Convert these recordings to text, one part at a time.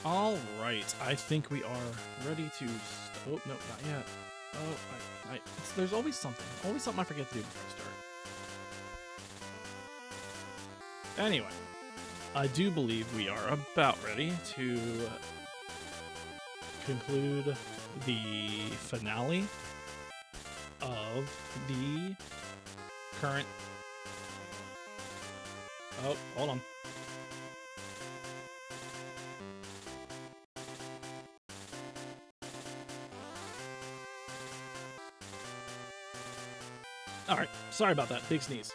All right, I think we are ready to. Oh no, not yet. Oh, there's always something. Always something I forget to do before I start. Anyway, I do believe we are about ready to conclude the finale of the current. Oh, hold on. All right, sorry about that. Big sneeze.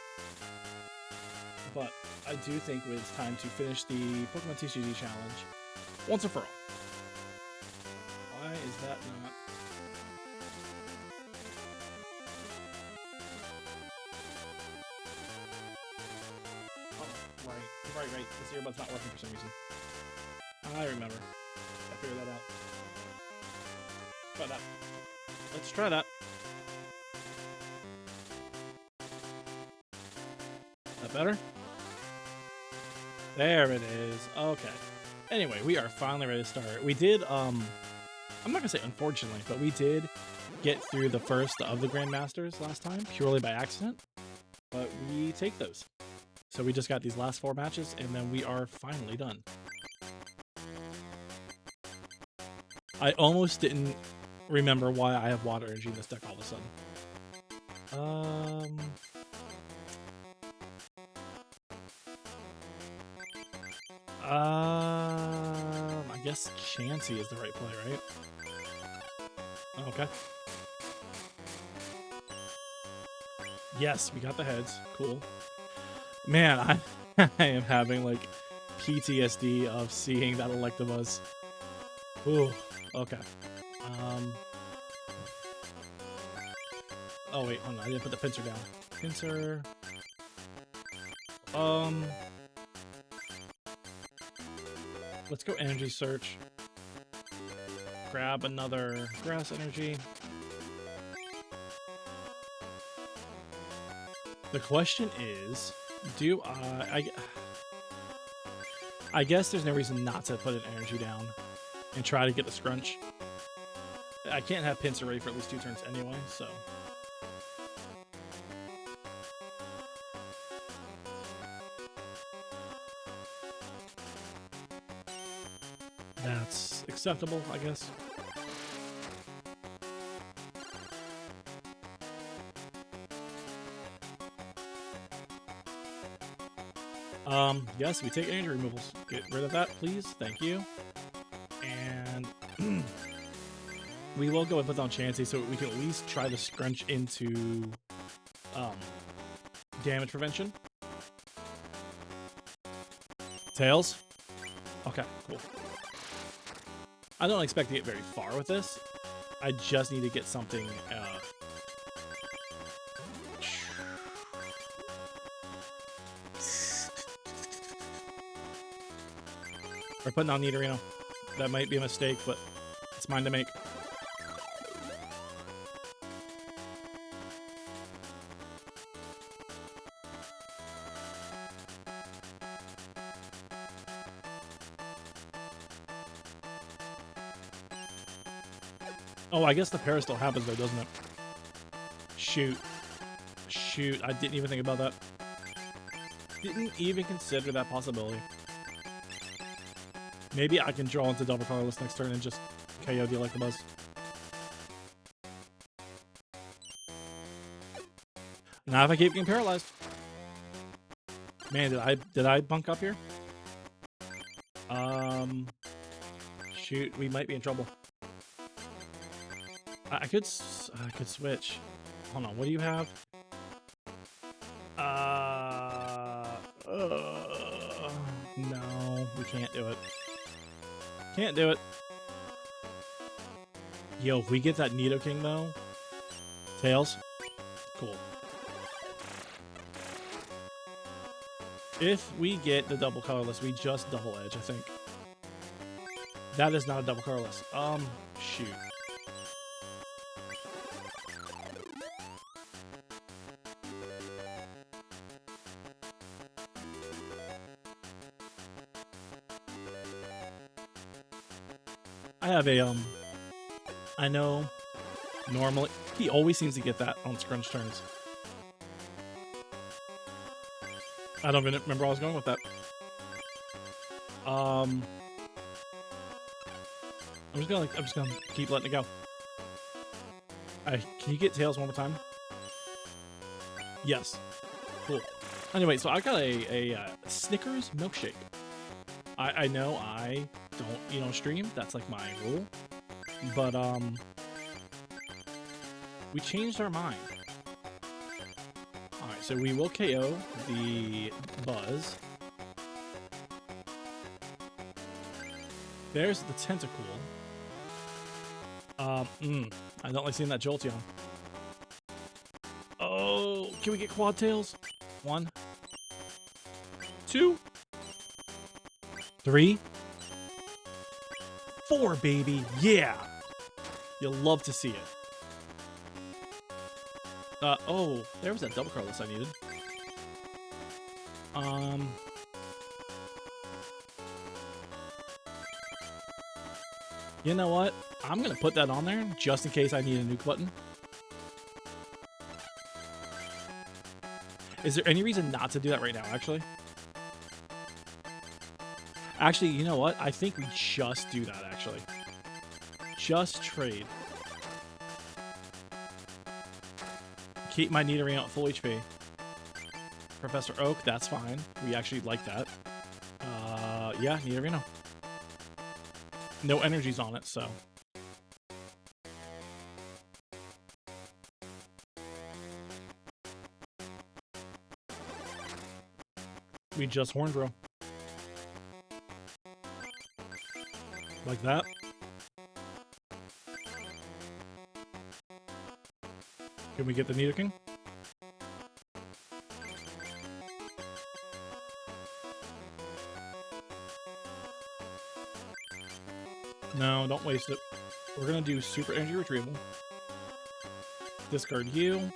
But I do think it's time to finish the Pokemon TCG challenge once and for all. Why is that not? Oh, right. This earbud's not working for some reason. I remember. I figured that out. Try that. Let's try that. That better? There it is. Okay. Anyway, we are finally ready to start. We did, I'm not gonna say unfortunately, but we did get through the first of the Grandmasters last time, purely by accident. But we take those. So we just got these last 4 matches, and then we are finally done. I almost didn't remember why I have Water Energy in this deck all of a sudden. I guess Chansey is the right play, right? Okay. Yes, we got the heads. Cool. Man, I am having like PTSD of seeing that Electabuzz. Ooh, okay. Oh wait, hold on, I didn't put the pincer down. Pincer. Let's go energy search. Grab another grass energy. The question is, do I guess there's no reason not to put an energy down and try to get the scrunch. I can't have Pinsir ready for at least 2 turns anyway, so. That's acceptable, I guess. Yes, we take energy removals. Get rid of that, please. Thank you. And we will go and put down Chansey so we can at least try to scrunch into damage prevention. Tails? Okay, cool. I don't expect to get very far with this. I just need to get something We're putting on Nidorino. That might be a mistake, but it's mine to make. Oh, I guess the pair still happens though, doesn't it? Shoot. Shoot, I didn't even think about that. Didn't even consider that possibility. Maybe I can draw into double colorless next turn and just KO the Electabuzz. Not if I keep getting paralyzed. Man, did I bunk up here? Shoot, we might be in trouble. I could switch. Hold on, what do you have? No, we can't do it. Can't do it. Yo, if we get that Nidoking though, Tails, cool. If we get the double colorless, we just double edge, I think. That is not a double colorless. Shoot. I have a, I know normally, he always seems to get that on scrunch turns. I don't even remember where I was going with that. I'm just gonna keep letting it go. Can you get Tails one more time? Yes. Cool. Anyway, so I got a Snickers milkshake. I know I don't, stream. That's like my rule. But, we changed our mind. Alright, so we will KO the Buzz. There's the Tentacool. I don't like seeing that Jolteon. Oh, can we get Quad Tails? 1, 2, 3, 4, baby. Yeah! You'll love to see it. Oh, there was that double Carlos I needed. You know what? I'm gonna put that on there just in case I need a nuke button. Is there any reason not to do that right now, actually? Actually, you know what? I think we just do that, actually. Just trade. Keep my Nidorino at full HP. Professor Oak, that's fine. We actually like that. Yeah, Nidorino. No energies on it, so. We just Hornbro. Like that. Can we get the Nidoking? No, don't waste it. We're gonna do Super Energy Retrieval. Discard you,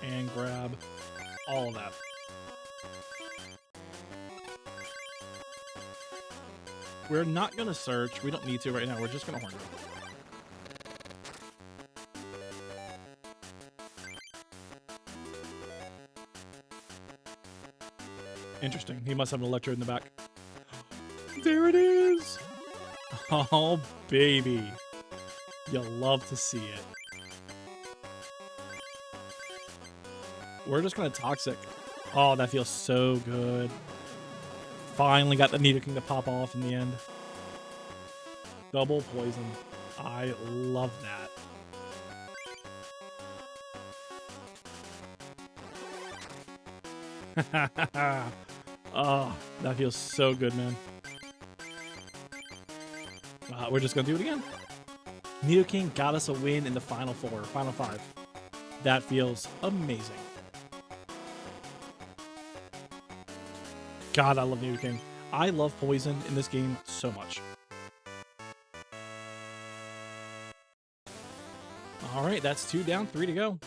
and grab all of that. We're not gonna search. We don't need to right now. We're just gonna Horn. Interesting. He must have an Electrode in the back. There it is! Oh, baby. You'll love to see it. We're just gonna Toxic. Oh, that feels so good. Finally got the Nidoking to pop off in the end. Double poison. I love that. Oh, that feels so good, man. We're just gonna do it again. Nidoking got us a win in the final 4, final 5. That feels amazing. God, I love Nidoking. I love poison in this game so much. All right, that's 2 down, 3 to go.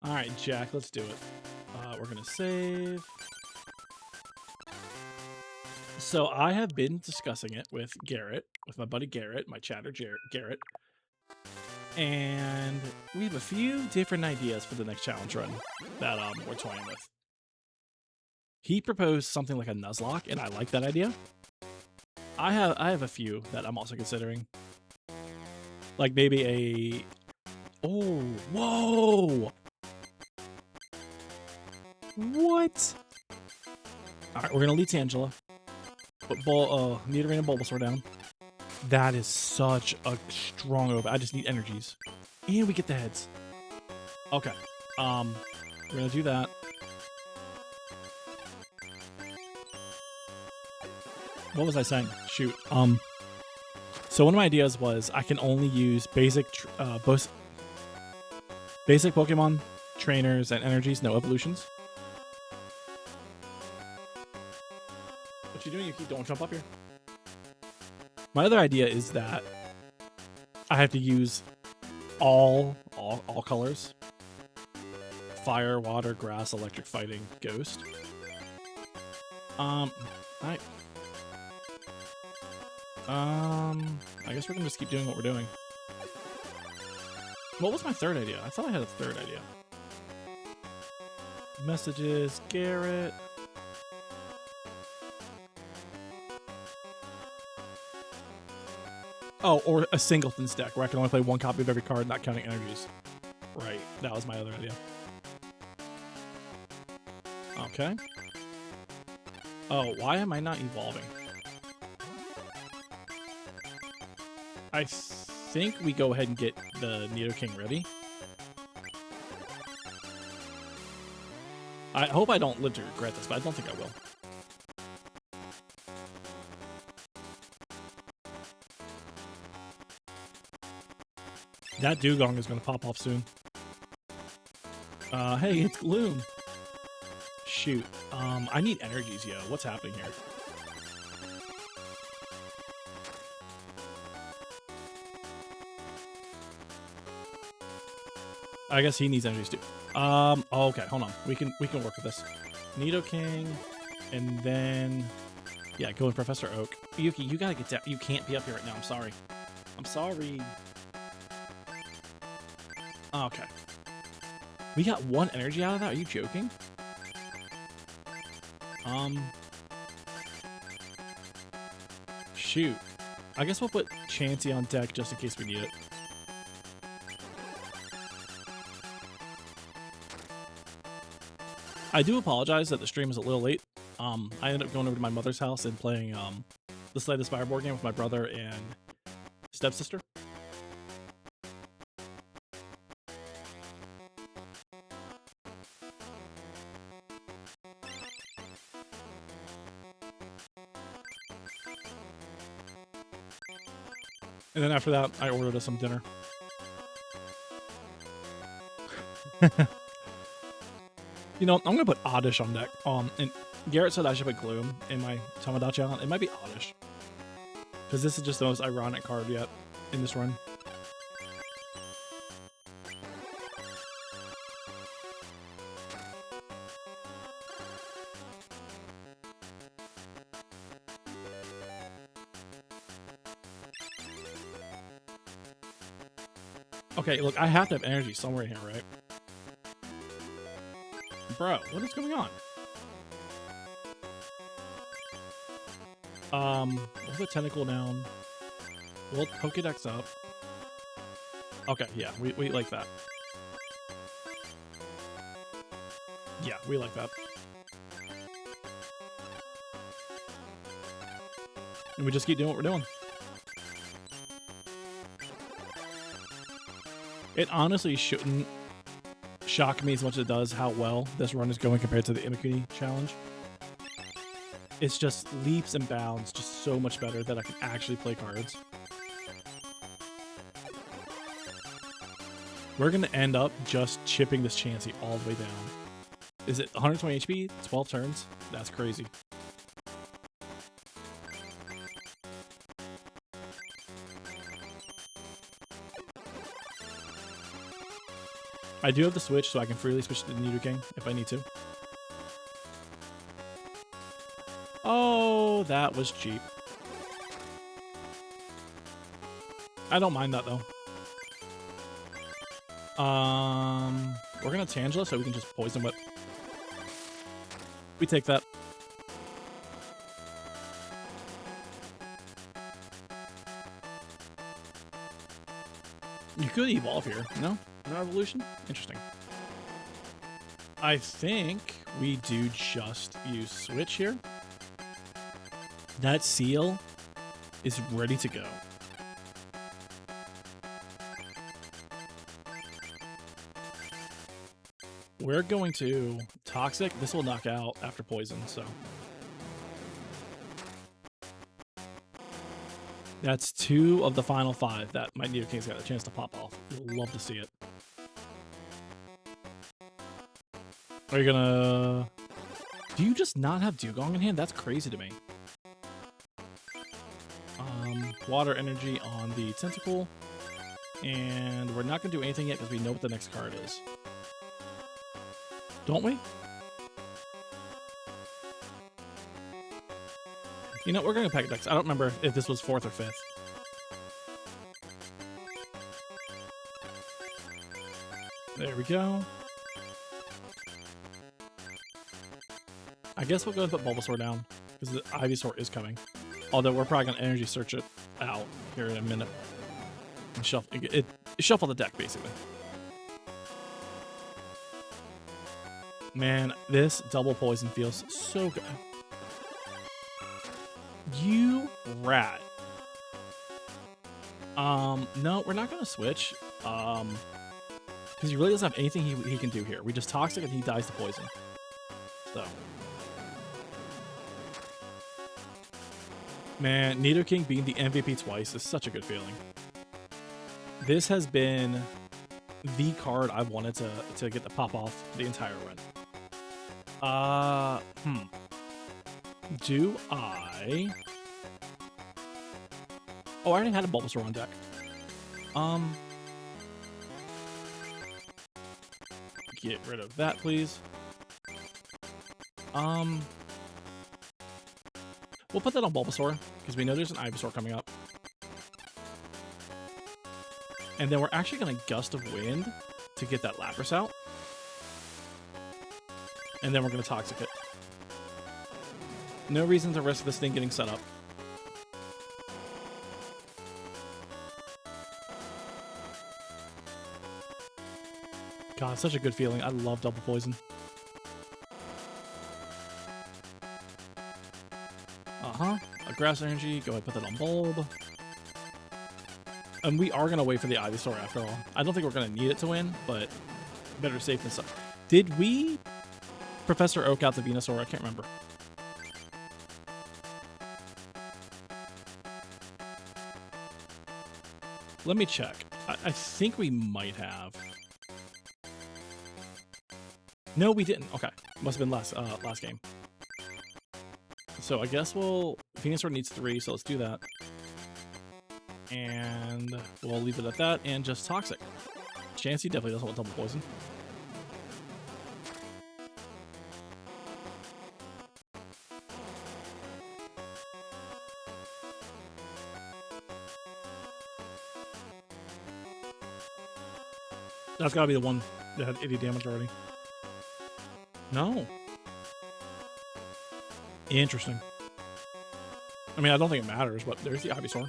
All right, Jack, let's do it. We're gonna save. So I have been discussing it with Garrett, with my buddy Garrett, my chatter Garrett. And we have a few different ideas for the next challenge run that we're toying with. He proposed something like a Nuzlocke, and I like that idea. I have a few that I'm also considering. Like maybe a... Oh, whoa! What? Alright, we're gonna lead Tangela. Put Nidorino and Bulbasaur down. That is such a strong open. I just need energies. And we get the heads. Okay. We're gonna do that. What was I saying? Shoot. So one of my ideas was I can only use basic Pokemon, trainers, and energies, no evolutions. What you doing? You don't jump up here. My other idea is that I have to use all colors. Fire, water, grass, electric, fighting, ghost. Alright. I guess we're gonna just keep doing what we're doing. What was my third idea? I thought I had a third idea. Messages, Garrett. Oh, or a singletons deck where I can only play one copy of every card, not counting energies. Right, that was my other idea. Okay. Oh, why am I not evolving? I think we go ahead and get the Nidoking ready. I hope I don't live to regret this, but I don't think I will. That Dugong is going to pop off soon. Hey, it's Gloom. Shoot. I need energies, yo. What's happening here? I guess he needs energies too. Okay, hold on. We can work with this. Nidoking, and then yeah, go with Professor Oak. Yuki, you gotta get down. You can't be up here right now. I'm sorry. I'm sorry. Okay. We got one energy out of that? Are you joking? Shoot. I guess we'll put Chansey on deck just in case we need it. I do apologize that the stream is a little late. I ended up going over to my mother's house and playing the Slay the Spire board game with my brother and stepsister. And then after that, I ordered us some dinner. You know, I'm gonna put Oddish on deck. And Garrett said I should put Gloom in my Tomodachi Island. It might be Oddish, because this is just the most ironic card yet in this run. Okay, look, I have to have energy somewhere in here, right? Bro, what is going on? We'll put Tentacle down. We'll Pokedex up. Okay, yeah, we like that. Yeah, we like that. And we just keep doing what we're doing. It honestly shouldn't shock me as much as it does how well this run is going compared to the Imakuni challenge. It's just leaps and bounds, just so much better that I can actually play cards. We're going to end up just chipping this Chansey all the way down. Is it 120 HP? 12 turns? That's crazy. I do have the switch, so I can freely switch to the Nidoking if I need to. Oh, that was cheap. I don't mind that, though. We're gonna Tangela so we can just Poison Whip. We take that. You could evolve here, no? No evolution? Interesting. I think we do just use Switch here. That Seal is ready to go. We're going to Toxic. This will knock out after Poison, so. That's 2 of the final 5 that my Nidoking's got a chance to pop off. You'll love to see it. Are you gonna... Do you just not have Dugong in hand? That's crazy to me. Water energy on the Tentacle. And we're not gonna do anything yet because we know what the next card is. Don't we? You know, we're going to pack decks. I don't remember if this was 4th or 5th. There we go. I guess we'll go and put Bulbasaur down, because the Ivysaur is coming. Although we're probably going to energy search it out here in a minute. And shuffle the deck, basically. Man, this double poison feels so good. You rat. No, we're not going to switch. Because he really doesn't have anything he can do here. We just Toxic and he dies to poison. So. Man, Nidoking being the MVP twice is such a good feeling. This has been the card I've wanted to get the pop off the entire run. Do I... Oh, I already had a Bulbasaur on deck. Get rid of that, please. We'll put that on Bulbasaur, because we know there's an Ivysaur coming up. And then we're actually going to Gust of Wind to get that Lapras out. And then we're going to Toxic it. No reason to risk this thing getting set up. God, such a good feeling. I love double poison. A Grass Energy. Go ahead and put that on Bulb. And we are going to wait for the Ivysaur after all. I don't think we're going to need it to win, but better safe than sorry. Did we Professor Oak out the Venusaur? I can't remember. Let me check. I think we might have. No, we didn't. Okay. Must have been last game. So I guess Venusaur needs 3, so let's do that. And we'll leave it at that and just Toxic. Chansey definitely doesn't want double poison. That's gotta be the one that had 80 damage already. No. Interesting. I mean, I don't think it matters, but there's the Ivysaur.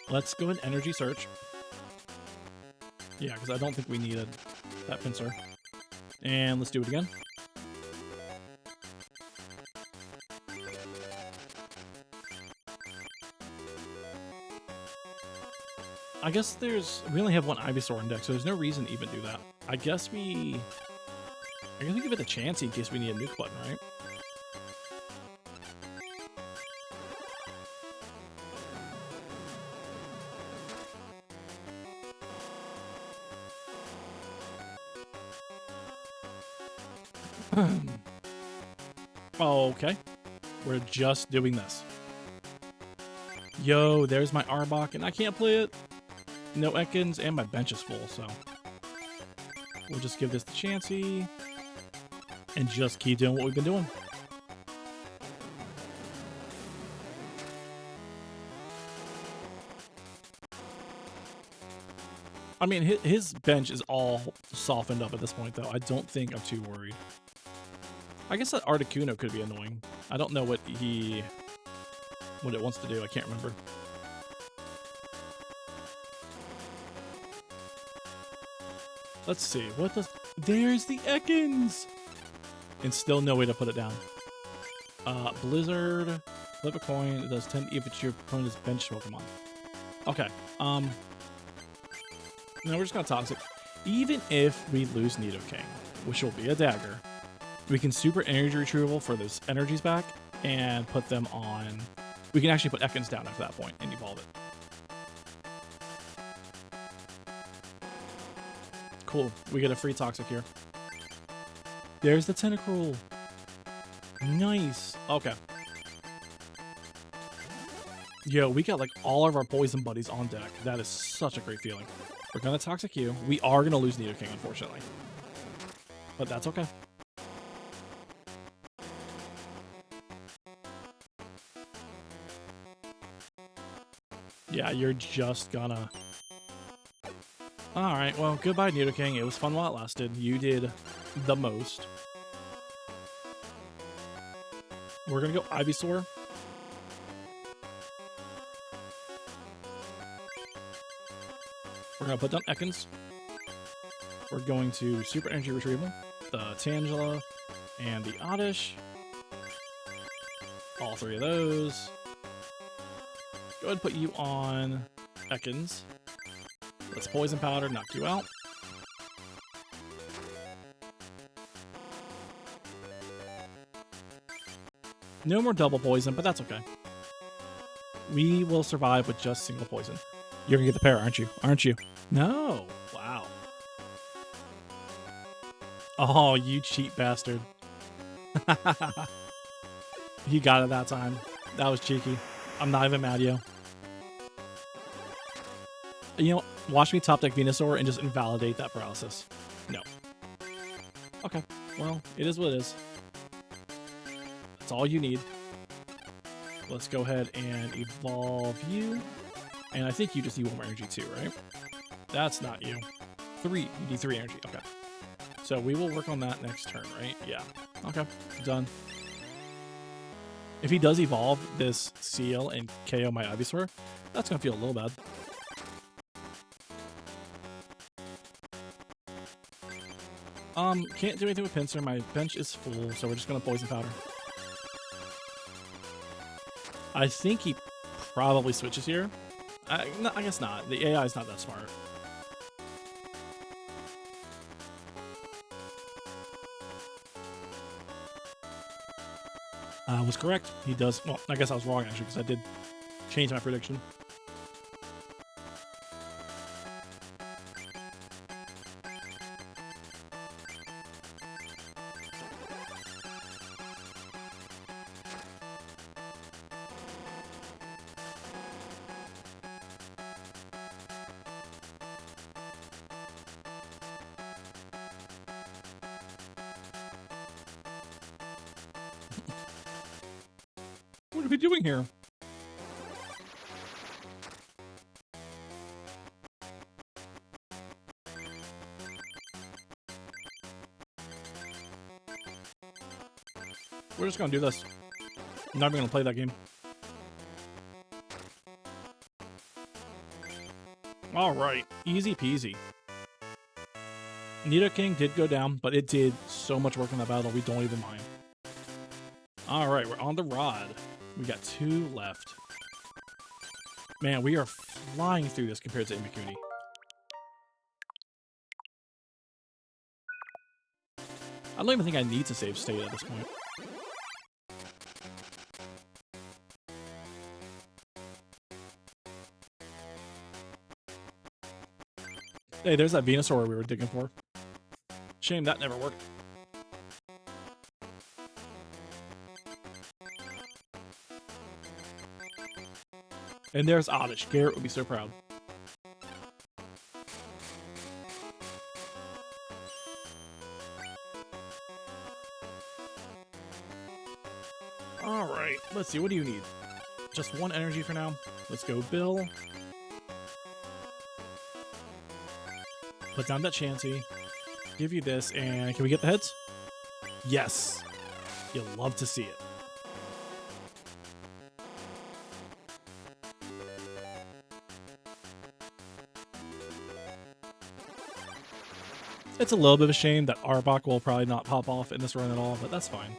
Let's go and Energy Search. Yeah, because I don't think we needed that Pinsir. And let's do it again. I guess we only have one Ivysaur in deck, so there's no reason to even do that. I guess we give it a chance in case we need a nuke button, right? Okay. We're just doing this. Yo, there's my Arbok, and I can't play it. No Ekans, and my bench is full, so we'll just give this to Chansey and just keep doing what we've been doing. I mean, his bench is all softened up at this point, though. I don't think I'm too worried. I guess that Articuno could be annoying. I don't know what it wants to do. I can't remember. Let's see. There's the Ekans! And still no way to put it down. Blizzard. Flip a coin. It does 10 if it's your opponent's bench Pokemon. Okay. No, we're just gonna Toxic. Even if we lose Nidoking, which will be a dagger, we can super energy retrieval for those energies back and put them on. We can actually put Ekans down after that point and evolve it. Cool. We get a free Toxic here. There's the Tentacruel. Nice. Okay. Yo, we got like all of our poison buddies on deck. That is such a great feeling. We're gonna Toxic you. We are gonna lose Nidoking, unfortunately. But that's okay. Yeah, you're just gonna... Alright, well, goodbye, Nidoking. It was fun while it lasted. You did the most. We're gonna go Ivysaur. We're gonna put down Ekans. We're going to Super Energy Retrieval, the Tangela, and the Oddish. All three of those. Go ahead and put you on Ekans. Let's Poison Powder, knock you out. No more double poison, but that's okay. We will survive with just single poison. You're gonna get the pair, aren't you? Aren't you? No. Wow. Oh, you cheat bastard. He got it that time. That was cheeky. I'm not even mad at you. You know, watch me top deck Venusaur and just invalidate that paralysis. No. Okay. Well, it is what it is. That's all you need. Let's go ahead and evolve you. And I think you just need one more energy too, right? That's not you. 3. You need 3 energy. Okay. So we will work on that next turn, right? Yeah. Okay. Done. If he does evolve this Seal and KO my Ivysaur, that's going to feel a little bad. Can't do anything with Pinsir. My bench is full, so we're just going to Poison Powder. I think he probably switches here. No, I guess not. The AI is not that smart. I was correct. He does. Well, I guess I was wrong, actually, because I did change my prediction. What are we doing here? We're just gonna do this. I'm not even gonna play that game. Alright, easy peasy. Nidoking did go down, but it did so much work in that battle, we don't even mind. Alright, we're on the Rod. We got 2 left. Man, we are flying through this compared to Imakuni. I don't even think I need to save state at this point. Hey, there's that Venusaur we were digging for. Shame that never worked. And there's Oddish. Garrett would be so proud. Alright, let's see. What do you need? Just 1 energy for now. Let's go, Bill. Put down that Chansey. Give you this, and can we get the heads? Yes. You'll love to see it. It's a little bit of a shame that Arbok will probably not pop off in this run at all, but that's fine.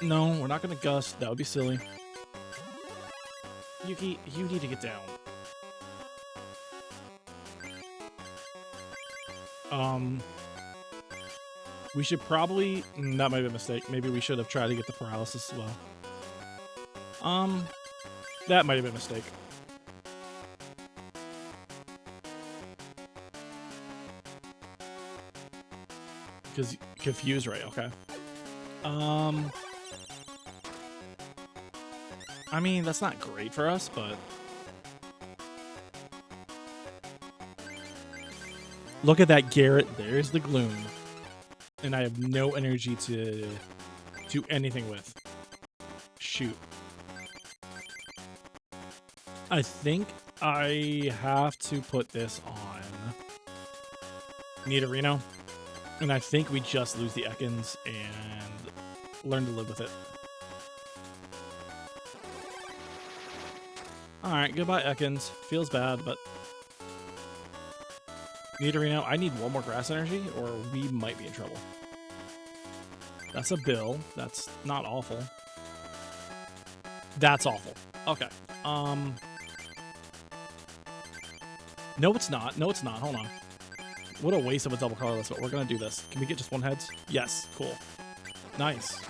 No, we're not going to Gust. That would be silly. Yuki, you need to get down. We should probably... that might be a mistake. Maybe we should have tried to get the paralysis as well. That might have been a mistake. Because confused, right? Okay. I mean, that's not great for us, but... Look at that, Garrett. There's the Gloom. And I have no energy to do anything with. Shoot. I think I have to put this on Nidorino. And I think we just lose the Ekans and learn to live with it. Alright, goodbye Ekans. Feels bad, but... Nidorino, I need one more grass energy or we might be in trouble. That's a bill. That's not awful. That's awful. Okay. No, it's not. No, it's not. Hold on. What a waste of a double colorless, but we're going to do this. Can we get just one heads? Yes. Cool. Nice.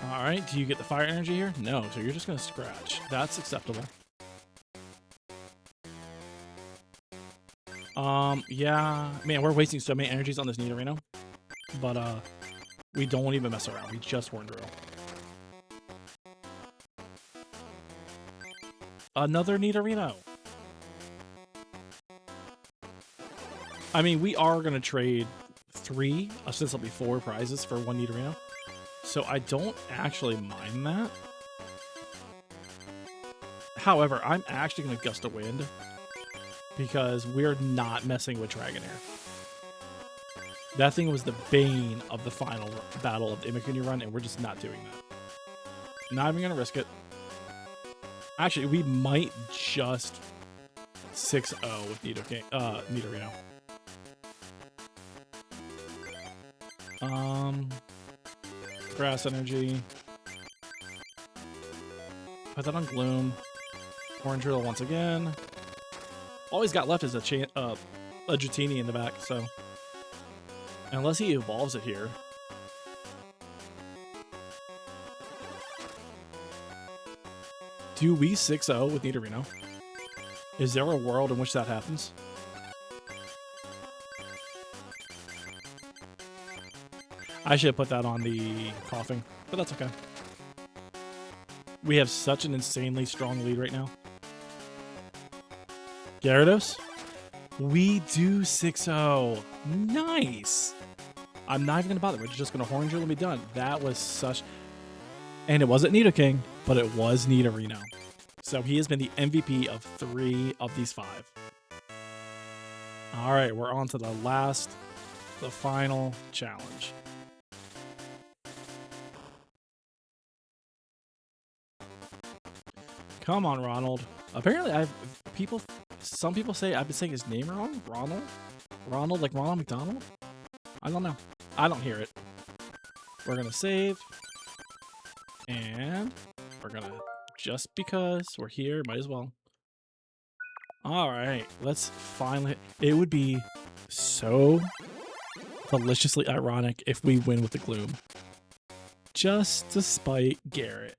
All right. Do you get the fire energy here? No. So you're just going to scratch. That's acceptable. Yeah. Man, we're wasting so many energies on this Nidorino. But, we don't even mess around. We just Horn Drill. Another Nidorino. I mean, we are going to trade 3, ostensibly 4 prizes for 1 Nidorino. So I don't actually mind that. However, I'm actually going to Gust of Wind because we're not messing with Dragonair. That thing was the bane of the final battle of the Imakuni run, and we're just not doing that. Not even going to risk it. Actually, we might just 6-0 with Nidorino. Grass energy. Put that on Gloom. Horn Drill once again. All he's got left is a Dratini in the back, so... Unless he evolves it here. Do we 6-0 with Nidorino? Is there a world in which that happens? I should have put that on the coughing, but that's okay. We have such an insanely strong lead right now. Gyarados? We do 6-0. Nice! I'm not even going to bother. We're just going to Horn Drill and be done. That was such... And it wasn't Nidoking, but it was Nidorino. So he has been the MVP of 3 of these 5. All right, we're on to the final challenge. Come on, Ronald. Apparently, some people say I've been saying his name wrong. Ronald, like Ronald McDonald? I don't know. I don't hear it. We're going to save. And we're going to, just because we're here, might as well. All right, let's finally, it would be so deliciously ironic if we win with the Gloom. Just to spite Garrett.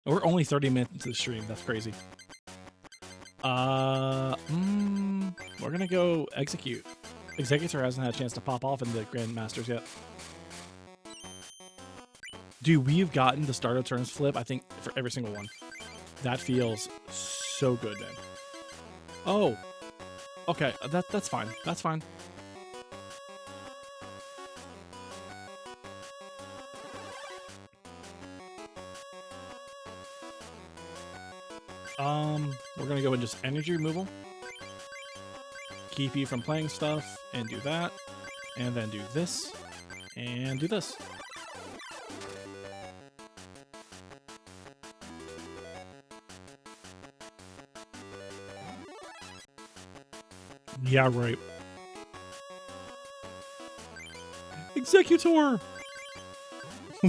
We're only 30 minutes into the stream. That's crazy. We're gonna go Execute. Executor hasn't had a chance to pop off in the Grandmasters yet. Dude, we've gotten the start of turns flip, I think, for every single one. That feels so good, man. Oh. Okay, that's fine. That's fine. We're gonna go and just energy removal. Keep you from playing stuff, and do that. And then do this. And do this. Yeah, right. Executor!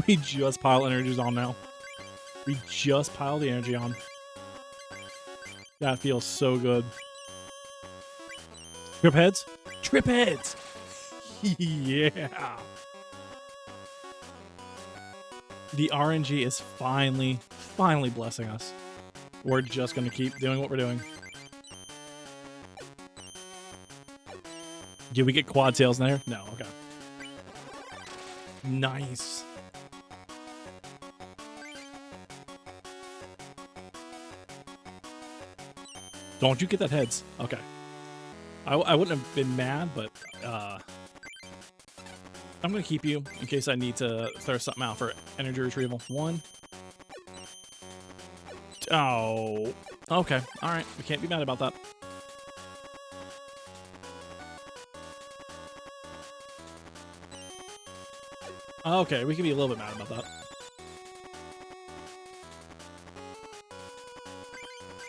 We just pile energies on now. We just pile the energy on. That feels so good. Trip heads? Trip heads! Yeah! The RNG is finally blessing us. We're just gonna keep doing what we're doing. Did we get quad tails in there? No, okay. Nice. Don't you get that heads? Okay. I wouldn't have been mad, but I'm gonna keep you in case I need to throw something out for energy retrieval. 1. Oh. Okay. All right. We can't be mad about that. Okay, we can be a little bit mad about that.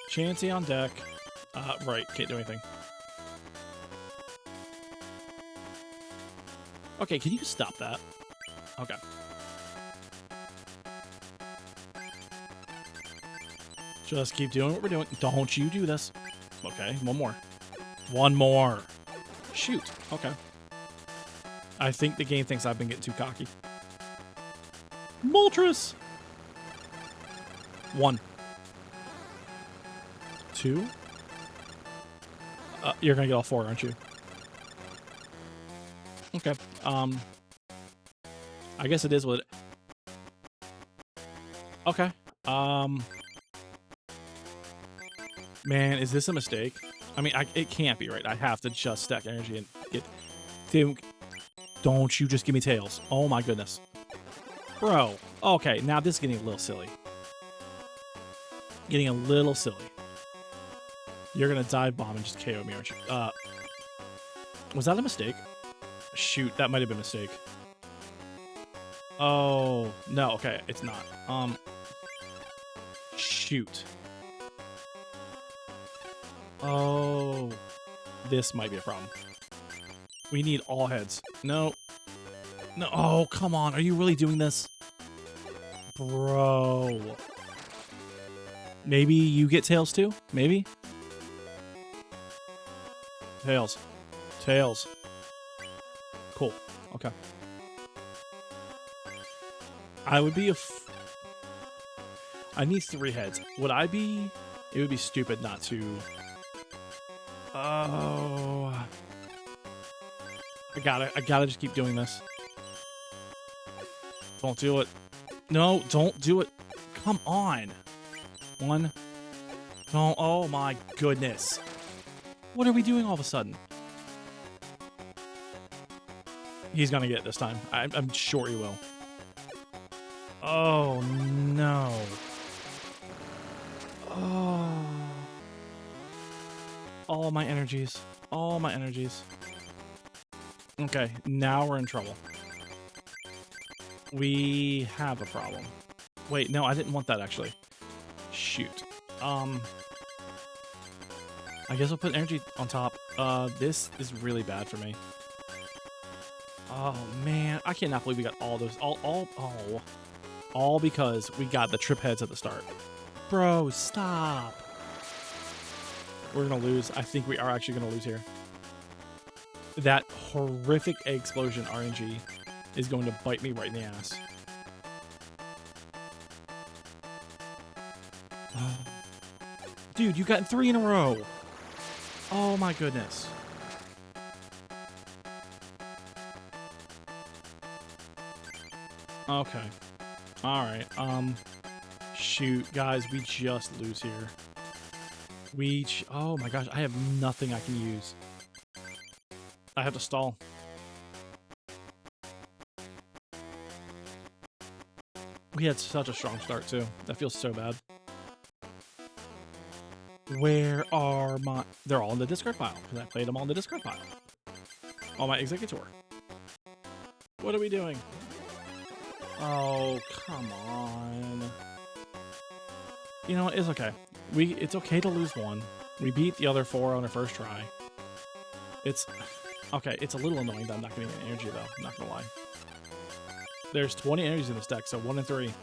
Chansey on deck. Right, can't do anything. Okay, can you stop that? Okay. Just keep doing what we're doing. Don't you do this. Okay, one more. One more. Shoot. Okay. I think the game thinks I've been getting too cocky. Moltres! 1. 2. You're gonna get all 4, aren't you? Okay. I guess it is what it... Okay. Man, is this a mistake? I mean, it can't be, right? I have to just stack energy and get... Dude, don't you just give me tails. Oh my goodness. Bro. Okay, now this is getting a little silly. Getting a little silly. You're gonna dive bomb and just KO me, aren't you? Was that a mistake? Shoot, that might have been a mistake. Oh, no, okay, it's not. Shoot. Oh, this might be a problem. We need all heads. No. No, oh, come on. Are you really doing this? Bro. Maybe you get tails too? Maybe? Tails. Tails. Cool. Okay. I would be I need 3 heads. Would I be... It would be stupid not to... Oh... I gotta just keep doing this. Don't do it. No, don't do it. Come on. 1. No, oh my goodness. What are we doing all of a sudden? He's gonna get it this time. I'm sure he will. Oh, no. Oh. All my energies. All my energies. Okay, now we're in trouble. We have a problem. Wait, no, I didn't want that, actually. Shoot. I guess I'll put energy on top. This is really bad for me. Oh, man. I cannot believe we got all those. All because we got the trip heads at the start. Bro, stop. We're going to lose. I think we are actually going to lose here. That horrific egg explosion RNG is going to bite me right in the ass. Dude, you got 3 in a row. Oh my goodness. Okay. Alright, shoot, guys, we just lose here. Oh my gosh, I have nothing I can use. I have to stall. We had such a strong start, too. That feels so bad. Where are my... They're all in the discard pile, because I played them all in the discard pile. All my Exeggutor. What are we doing? Oh, come on. You know, it's okay. It's okay to lose 1. We beat the other 4 on our first try. It's... Okay, it's a little annoying that I'm not getting any energy, though. I'm not gonna lie. There's 20 energies in this deck, so 1 and 3.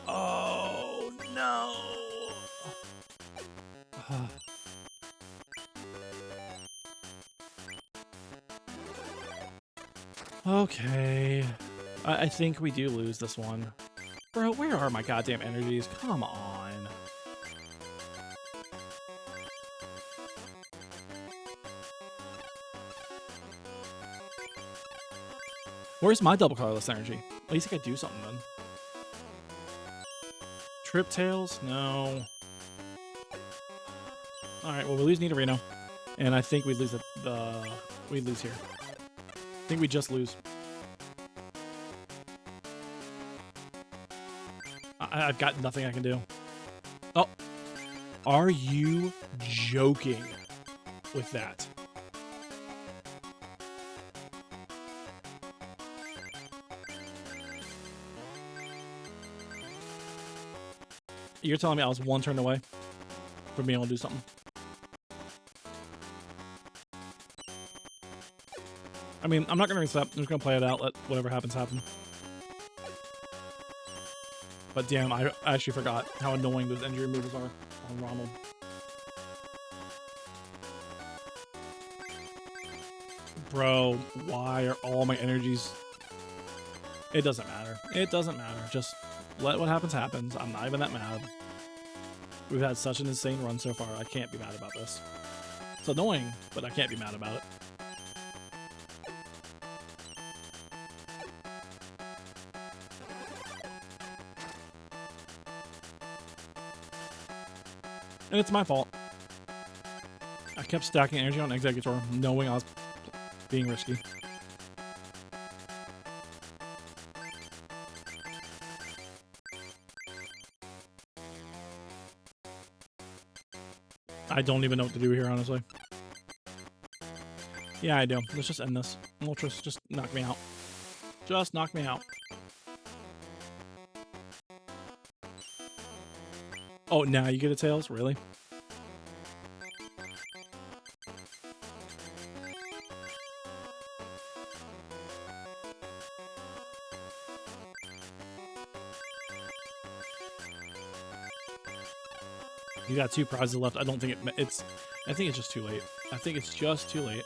Oh, no! Okay. I think we do lose this one. Bro, where are my goddamn energies? Come on. Where's my double colorless energy? At least I could do something then. Trip tails? No. Alright, well, we lose Nidorino. And I think we lose we lose here. think we just lose. I've got nothing I can do. Oh. Are you joking with that? You're telling me I was one turn away from being able to do something? I mean, I'm not going to reset. I'm just going to play it out. Let whatever happens happen. But damn, I actually forgot how annoying those injury moves are on Ronald. Bro, why are all my energies... It doesn't matter. It doesn't matter. Just let what happens happens. I'm not even that mad. We've had such an insane run so far. I can't be mad about this. It's annoying, but I can't be mad about it. And it's my fault. I kept stacking energy on Executor, knowing I was being risky. I don't even know what to do here, honestly. Yeah, I do. Let's just end this. Moltres, just knock me out. Just knock me out. Oh, now you get a Tails? Really? You got 2 prizes left. I don't think it's... I think it's just too late. I think it's just too late.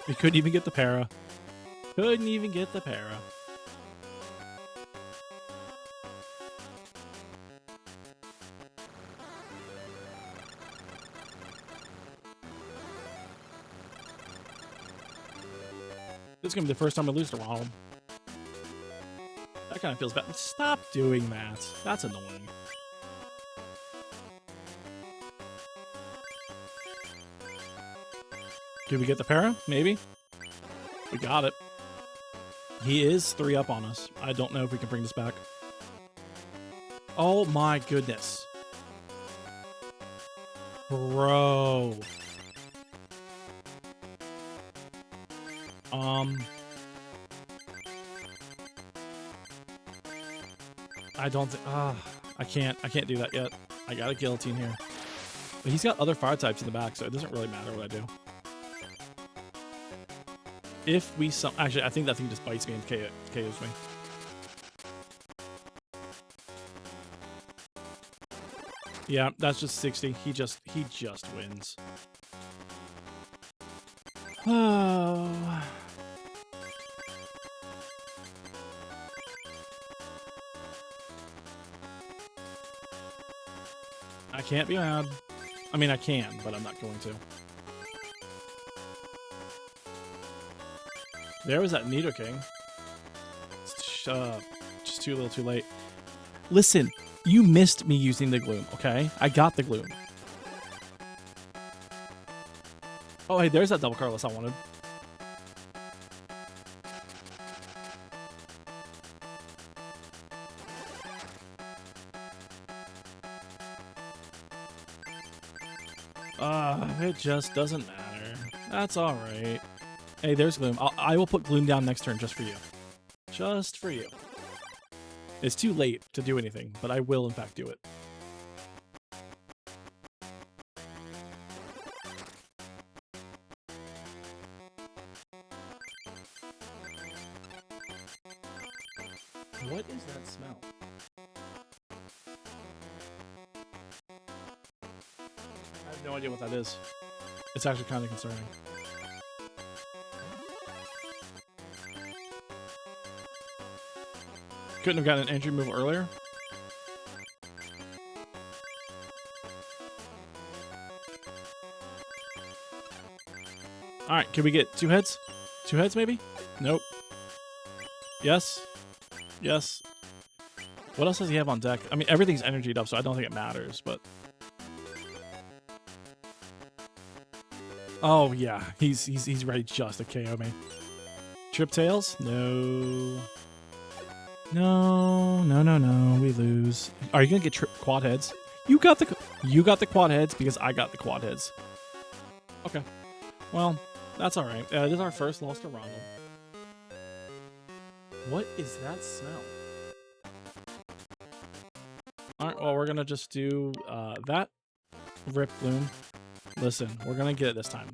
We couldn't even get the para. Couldn't even get the para. This is going to be the first time I lose to Ronald. That kind of feels bad. Stop doing that. That's annoying. Did we get the para? Maybe. We got it. He is 3 up on us. I don't know if we can bring this back. Oh my goodness. Bro. I don't think... I can't do that yet. I got a guillotine here. But he's got other fire types in the back, so it doesn't really matter what I do. If we... Actually, I think that thing just bites me and KOs me. Yeah, that's just 60. He just wins. Oh... I can't be mad. I mean, I can, but I'm not going to. There was that Nidoking. Just too little too late. Listen, you missed me using the Gloom, okay? I got the Gloom. Oh, hey, there's that double Carlos I wanted. It just doesn't matter. That's alright. Hey, there's Gloom. I will put Gloom down next turn just for you. Just for you. It's too late to do anything, but I will in fact do it. What is that smell? I have no idea what that is. It's actually kind of concerning. Couldn't have gotten an entry move earlier. Alright, can we get 2 heads? 2 heads maybe? Nope. Yes. Yes. What else does he have on deck? I mean, everything's energied up, so I don't think it matters, but... Oh, yeah. He's ready just to KO me. Trip Tails? No. No, no, no, no. We lose. Are you gonna get quad heads? You got the quad heads because I got the quad heads. Okay. Well, that's all right. This is our first loss to Ronald. What is that smell? All right. Well, we're gonna just do that. Rip Bloom. Listen, we're gonna get it this time.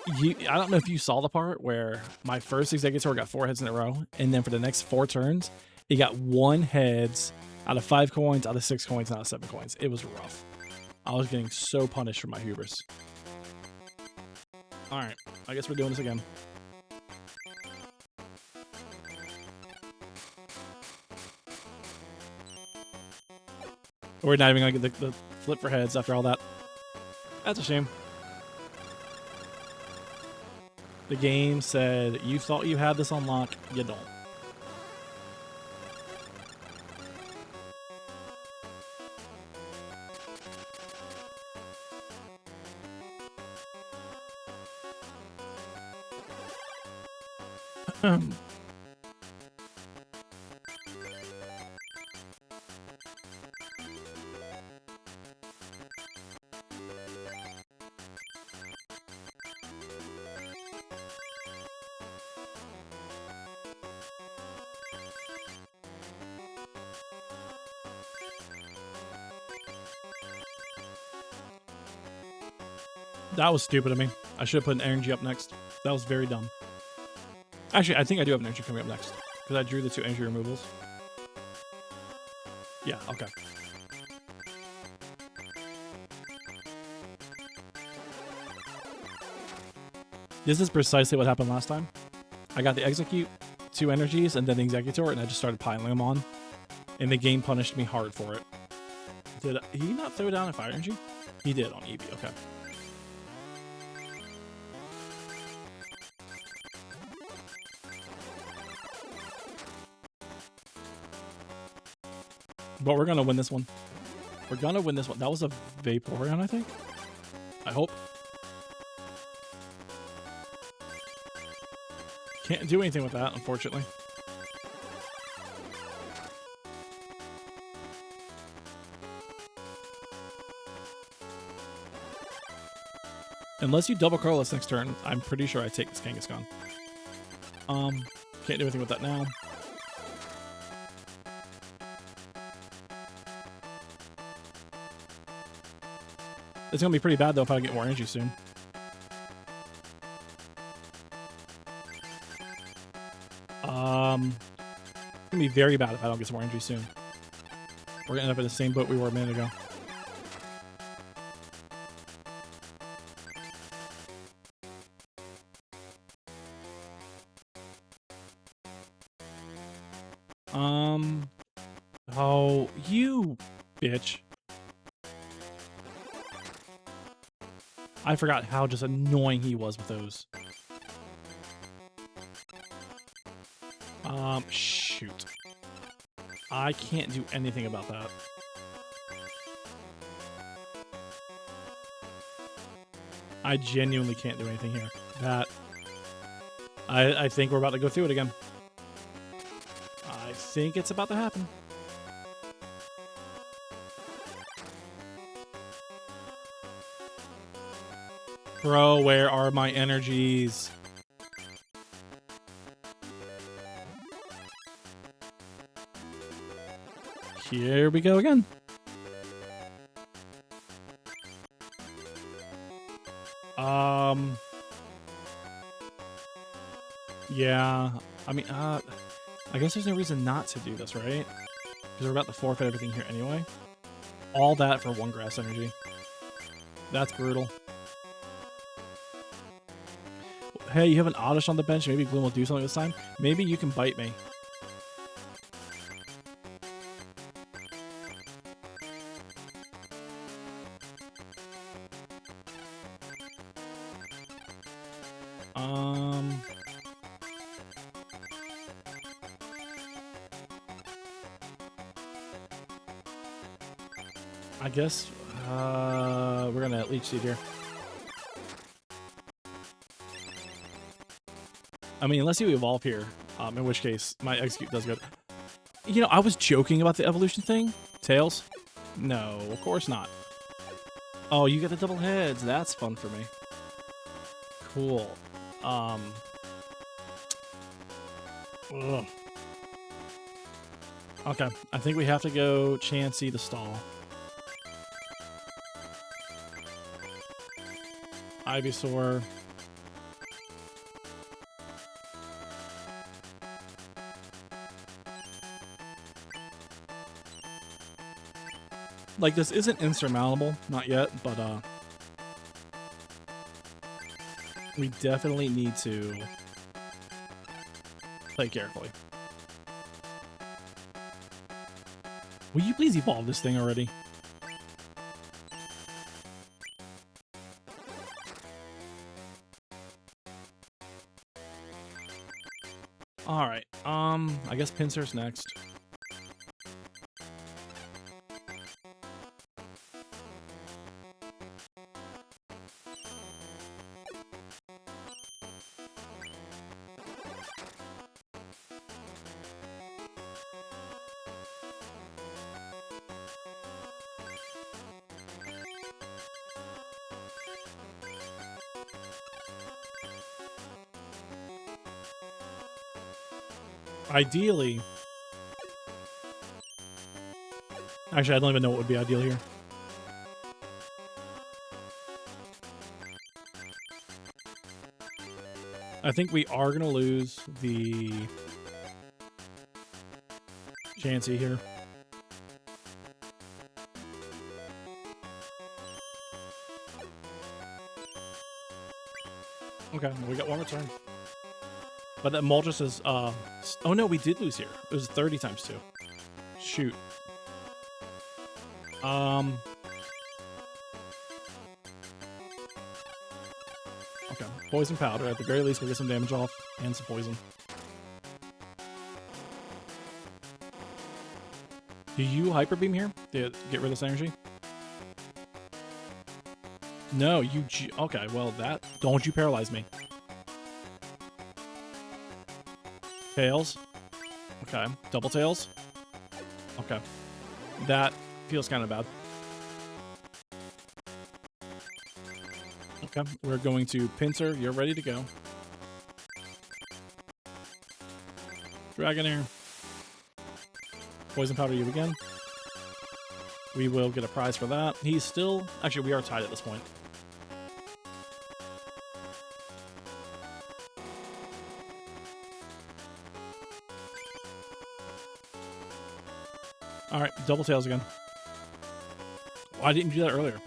I don't know if you saw the part where my first Exeggutor got 4 heads in a row, and then for the next 4 turns, it got 1 heads out of 5 coins, out of 6 coins, and out of 7 coins. It was rough. I was getting so punished for my hubris. All right, I guess we're doing this again. We're not even gonna get the flip for heads after all that. That's a shame. The game said, you thought you had this on lock, you don't. That was stupid of me. I should have put an energy up next. That was very dumb. Actually, I think I do have an energy coming up next because I drew the 2 energy removals. Yeah, okay. This is precisely what happened last time. I got the Execute, 2 energies, and then the Exeggutor, and I just started piling them on. And the game punished me hard for it. Did he not throw down a fire energy? He did on Eevee, okay. But we're gonna win this one. We're gonna win this one. That was a Vaporeon, I think? I hope. Can't do anything with that, unfortunately. Unless you double curl us next turn, I'm pretty sure I take this Kangaskhan. Can't do anything with that now. It's gonna be pretty bad though if I get more energy soon. It's gonna be very bad if I don't get some more energy soon. We're gonna end up in the same boat we were a minute ago. Oh, you bitch. I forgot how just annoying he was with those. Shoot. I can't do anything about that. I genuinely can't do anything here. That... I think we're about to go through it again. I think it's about to happen. Bro, where are my energies? Here we go again. Yeah, I mean, I guess there's no reason not to do this, right? Because we're about to forfeit everything here anyway. All that for 1 grass energy. That's brutal. Hey, you have an Oddish on the bench. Maybe Gloom will do something this time. Maybe you can bite me. I guess we're gonna Leech Seed here. I mean, unless you evolve here, in which case my execute does good. You know, I was joking about the evolution thing. Tails? No, of course not. Oh, you get the double heads. That's fun for me. Cool. Ugh. Okay, I think we have to go Chansey to stall. Ivysaur. Like, this isn't insurmountable, not yet, but we definitely need to play carefully. Will you please evolve this thing already? Alright, I guess Pinsir's next. Ideally... Actually, I don't even know what would be ideal here. I think we are going to lose the Chansey here. Okay, well, we got one return. But that Moltres is, oh no, we did lose here. It was 30 times 2. Shoot. Okay, poison powder. At the very least, we'll get some damage off and some poison. Do you Hyper Beam here to get rid of this energy? No, you... Okay, well, that... Don't you paralyze me. Tails. Okay. Double Tails. Okay. That feels kind of bad. Okay, we're going to Pinsir. You're ready to go. Dragonair. Poison Powder you again. We will get a prize for that. He's still... Actually, we are tied at this point. Alright, Double Tails again. Why didn't you do that earlier?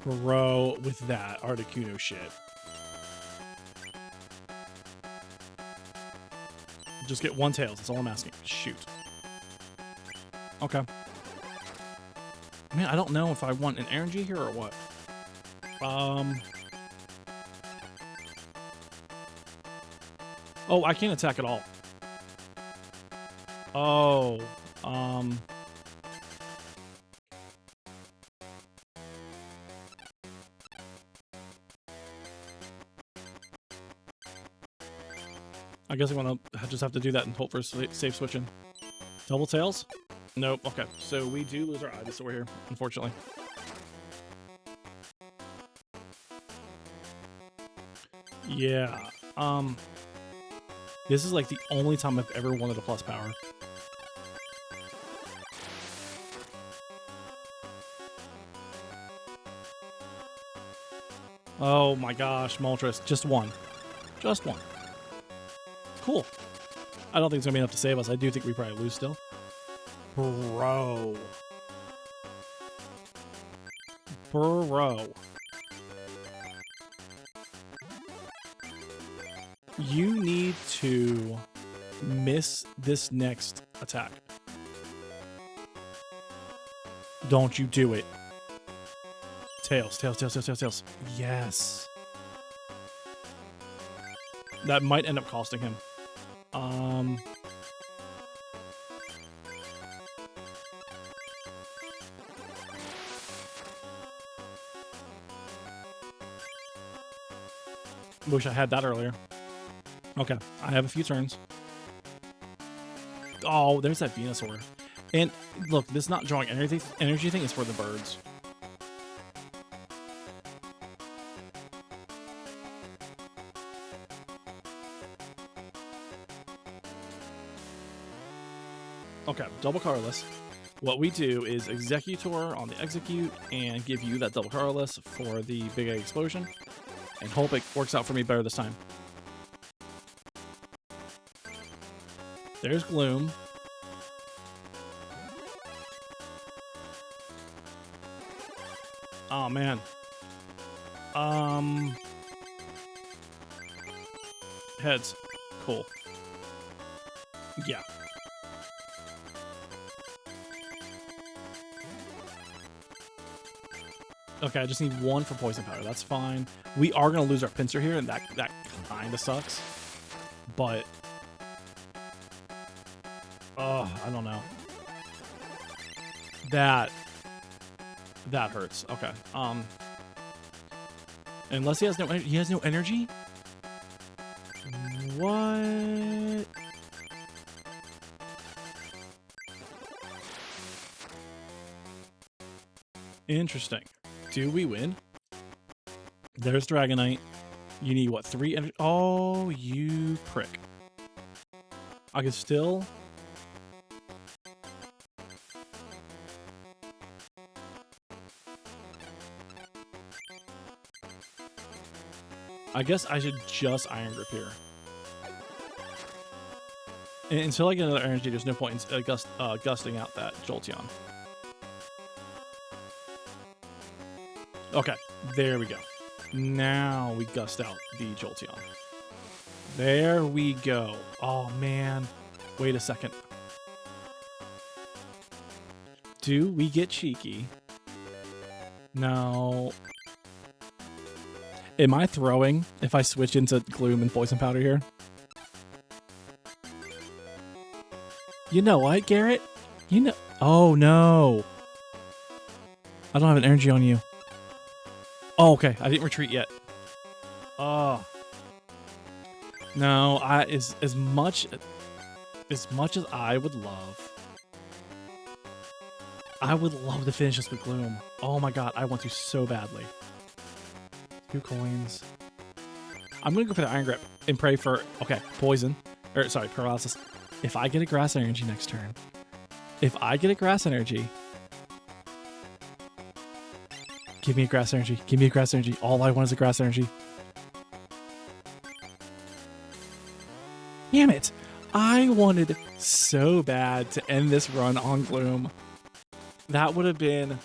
Bro, with that Articuno shit. Just get one Tails, that's all I'm asking. Shoot. Okay. Man, I don't know if I want an energy here or what. Oh, I can't attack at all. Oh, I guess I'm gonna just have to do that and hope for safe switching. Double Tails? Nope. Okay, so we do lose our Ivysaur here, unfortunately. Yeah. This is like the only time I've ever wanted a plus power. Oh my gosh, Moltres. Just one. Just one. Cool. I don't think it's going to be enough to save us. I do think we probably lose still. Bro. Bro. You need to miss this next attack. Don't you do it. Tails, tails, tails, tails, tails, tails. Yes. That might end up costing him. Wish I had that earlier. Okay, I have a few turns. Oh, there's that Venusaur. And look, this not drawing energy thing is for the birds. Okay, double colorless. What we do is Executor on the execute and give you that double colorless for the big egg explosion, and hope it works out for me better this time. There's Gloom. Oh man. Heads. Cool. Yeah. Okay, I just need one for poison powder. That's fine. We are gonna lose our pincer here, and that kind of sucks. But oh, I don't know. That hurts. Okay. Unless he has no energy. What? Interesting. Do we win? There's Dragonite. You need what? 3 energy? Oh, you prick. I can still. I guess I should just Iron Grip here. And until I get another energy, there's no point in gusting out that Jolteon. Okay, there we go. Now we gust out the Jolteon. There we go. Oh, man. Wait a second. Do we get cheeky? No. Am I throwing if I switch into Gloom and Poison Powder here? You know what, Garrett? You know... Oh, no. I don't have an energy on you. Oh, okay. I didn't retreat yet. Oh. No, as much as I would love to finish this with Gloom. Oh my god, I want to so badly. 2 coins. I'm gonna go for the Iron Grip and pray for poison. Or sorry, paralysis. If I get a grass energy next turn. Give me a grass energy. Give me a grass energy. All I want is a grass energy. Damn it. I wanted so bad to end this run on Gloom. That would have been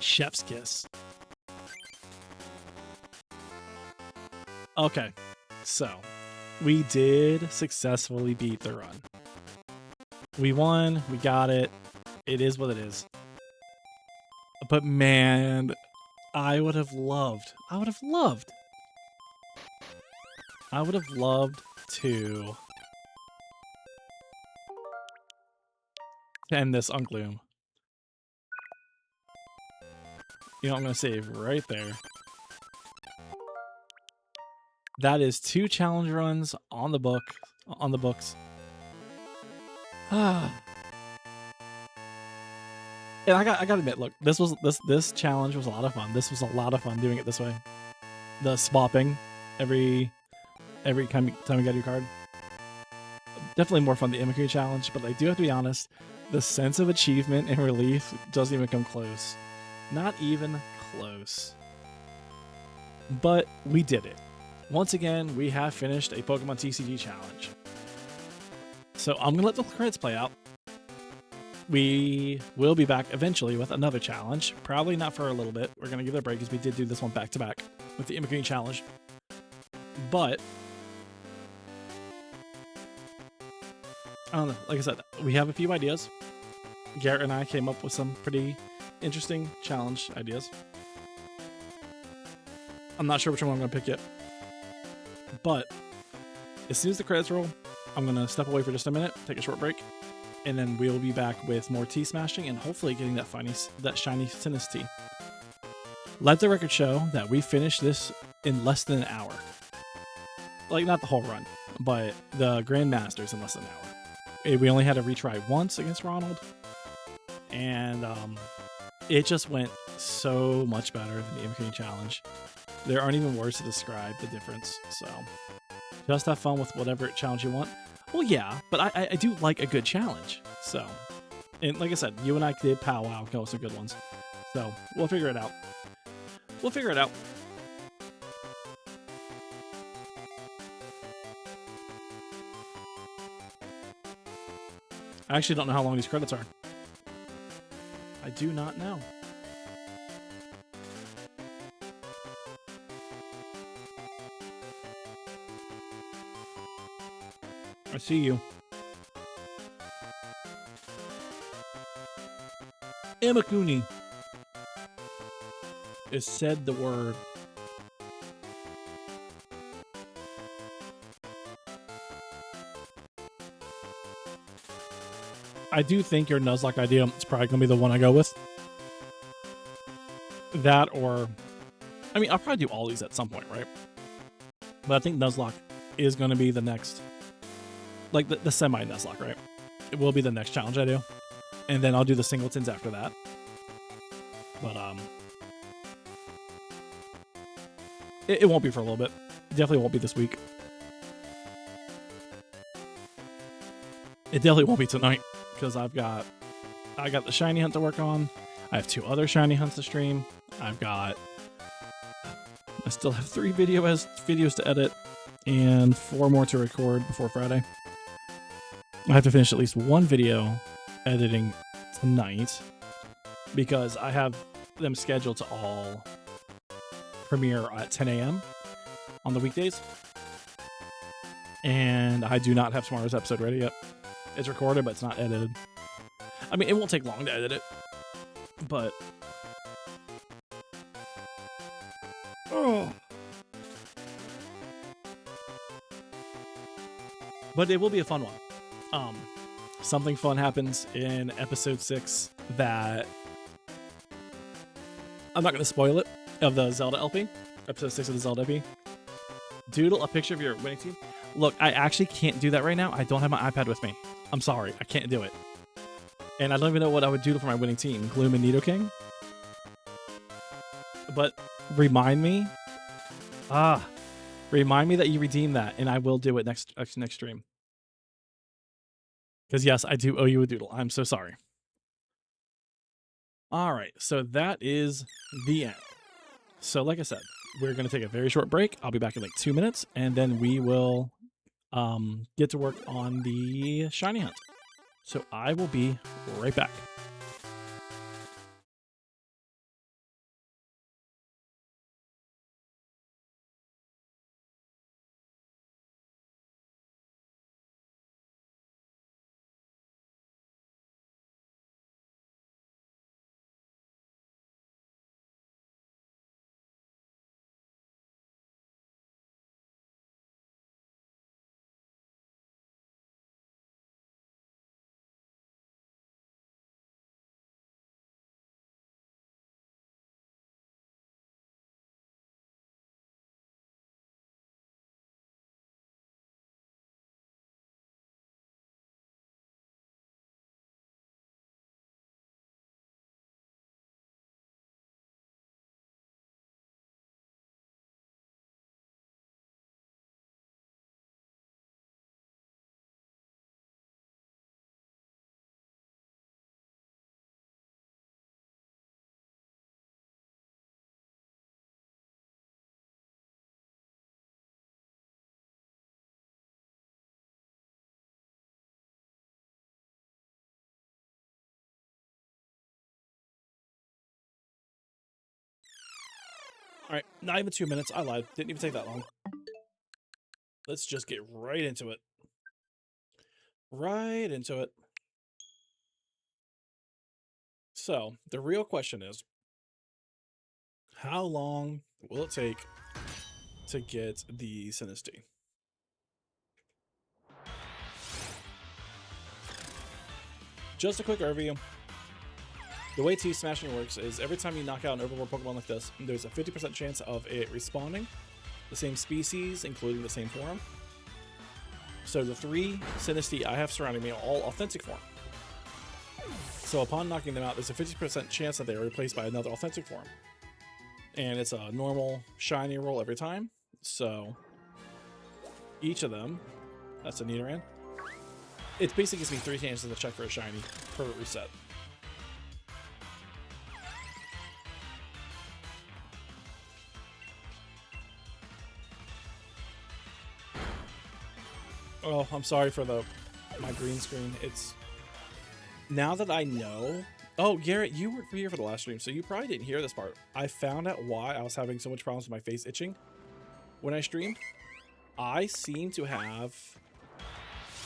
chef's kiss. Okay, so we did successfully beat the run. We won. We got it. It is what it is. But man, I would have loved to end this on Gloom. You know, I'm going to save right there. That is 2 challenge runs on the books. And I got to admit, look, this challenge was a lot of fun. This was a lot of fun doing it this way. The swapping every time we got a new card. Definitely more fun the Imikuri challenge, but I do have to be honest, the sense of achievement and relief doesn't even come close. Not even close. But we did it. Once again, we have finished a Pokemon TCG challenge. So I'm going to let the credits play out. We will be back eventually with another challenge. Probably not for a little bit. We're going to give it a break because we did do this one back to back with the Imikuri challenge. But I don't know. Like I said, we have a few ideas. Garrett and I came up with some pretty interesting challenge ideas. I'm not sure which one I'm going to pick yet. But as soon as the credits roll, I'm going to step away for just a minute, take a short break, and then we'll be back with more tea smashing and hopefully getting that shiny Sinnoh tea. Let the record show that we finished this in less than an hour. like not the whole run, but the Grandmasters in less than an hour. We only had to retry once against Ronald, and it just went so much better than the Imogene Challenge. There aren't even words to describe the difference. So just have fun with whatever challenge you want. Well, yeah, but I do like a good challenge. So, and like I said, you and I did powwow, come up with some good ones. So we'll figure it out. We'll figure it out. I actually don't know how long these credits are. I do not know. I see you. Imakuni is said the word. I do think your Nuzlocke idea is probably going to be the one I go with. That or... I mean, I'll probably do all these at some point, right? But I think Nuzlocke is going to be the next... Like, the semi-Nuzlocke, right? It will be the next challenge I do. And then I'll do the singletons after that. But, it won't be for a little bit. It definitely won't be this week. It definitely won't be tonight. Because I got the shiny hunt to work on. I have 2 other shiny hunts to stream. I still have 3 videos to edit and 4 more to record before Friday. I have to finish at least 1 video editing tonight because I have them scheduled to all premiere at 10 a.m. on the weekdays. And I do not have tomorrow's episode ready yet. It's recorded, but it's not edited. I mean, it won't take long to edit it, but... Oh. But it will be a fun one. Something fun happens in episode 6 that... I'm not going to spoil it, of the Zelda LP. Episode 6 of the Zelda LP. Doodle a picture of your winning team. Look, I actually can't do that right now. I don't have my iPad with me. I'm sorry, I can't do it. And I don't even know what I would do for my winning team. Gloom and Nidoking? But remind me. Remind me that you redeem that, and I will do it next stream. Because yes, I do owe you a doodle. I'm so sorry. Alright, so that is the end. So like I said, we're going to take a very short break. I'll be back in like 2 minutes, and then we will get to work on the shiny hunt. So I will be right back. Alright, not even 2 minutes. I lied. Didn't even take that long. Let's just get right into it. Right into it. So, the real question is, how long will it take to get the Sinistea? Just a quick overview. The way T-Smashing works is every time you knock out an overworld Pokemon like this, there's a 50% chance of it respawning the same species, including the same form. So the 3 Sinistea I have surrounding me are all authentic form. So upon knocking them out, there's a 50% chance that they are replaced by another authentic form. And it's a normal shiny roll every time. So each of them, that's a Nidoran. It basically gives me 3 chances to check for a shiny per reset. Oh, I'm sorry for my green screen. It's now that I know. Oh, Garrett, you weren't here for the last stream, so you probably didn't hear this part. I found out why I was having so much problems with my face itching when I streamed. I seem to have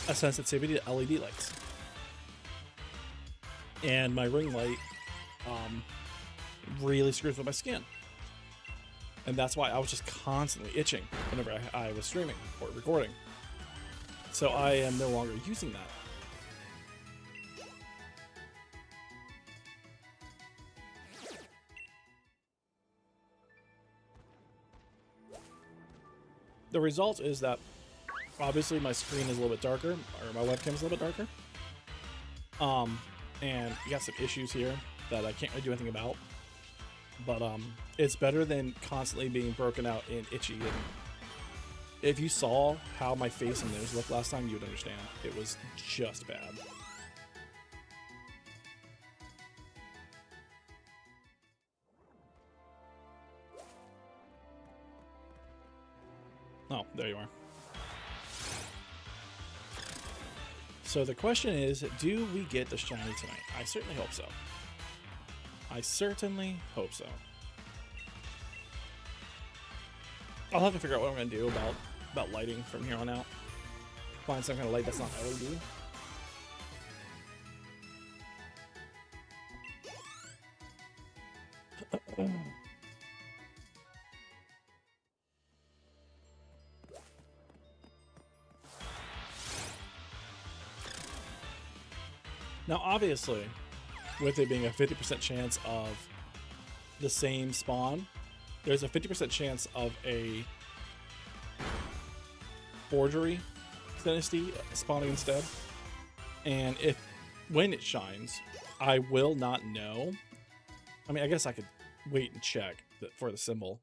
a sensitivity to LED lights, and my ring light really screws with my skin, and that's why I was just constantly itching whenever I was streaming or recording. So I am no longer using that. The result is that obviously my screen is a little bit darker, or my webcam is a little bit darker. And you got some issues here that I can't really do anything about. But it's better than constantly being broken out and itchy. And if you saw how my face and nose looked last time, you would understand. It was just bad. Oh, there you are. So the question is, do we get the shiny tonight? I certainly hope so. I certainly hope so. I'll have to figure out what I'm going to do about lighting from here on out. Find some kind of light that's not LED. Now, obviously, with it being a 50% chance of the same spawn, there's a 50% chance of a forgery Sinistea spawning instead. And when it shines, I will not know. I mean, I guess I could wait and check for the symbol.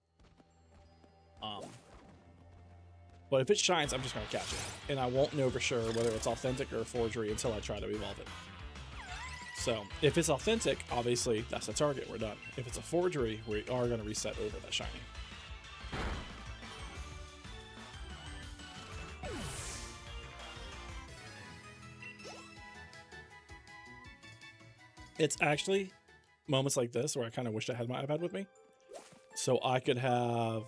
But if it shines, I'm just going to catch it. And I won't know for sure whether it's authentic or forgery until I try to evolve it. So if it's authentic, obviously that's the target, we're done. If it's a forgery, we are going to reset over that shiny. It's actually moments like this where I kind of wish I had my iPad with me. So I could have,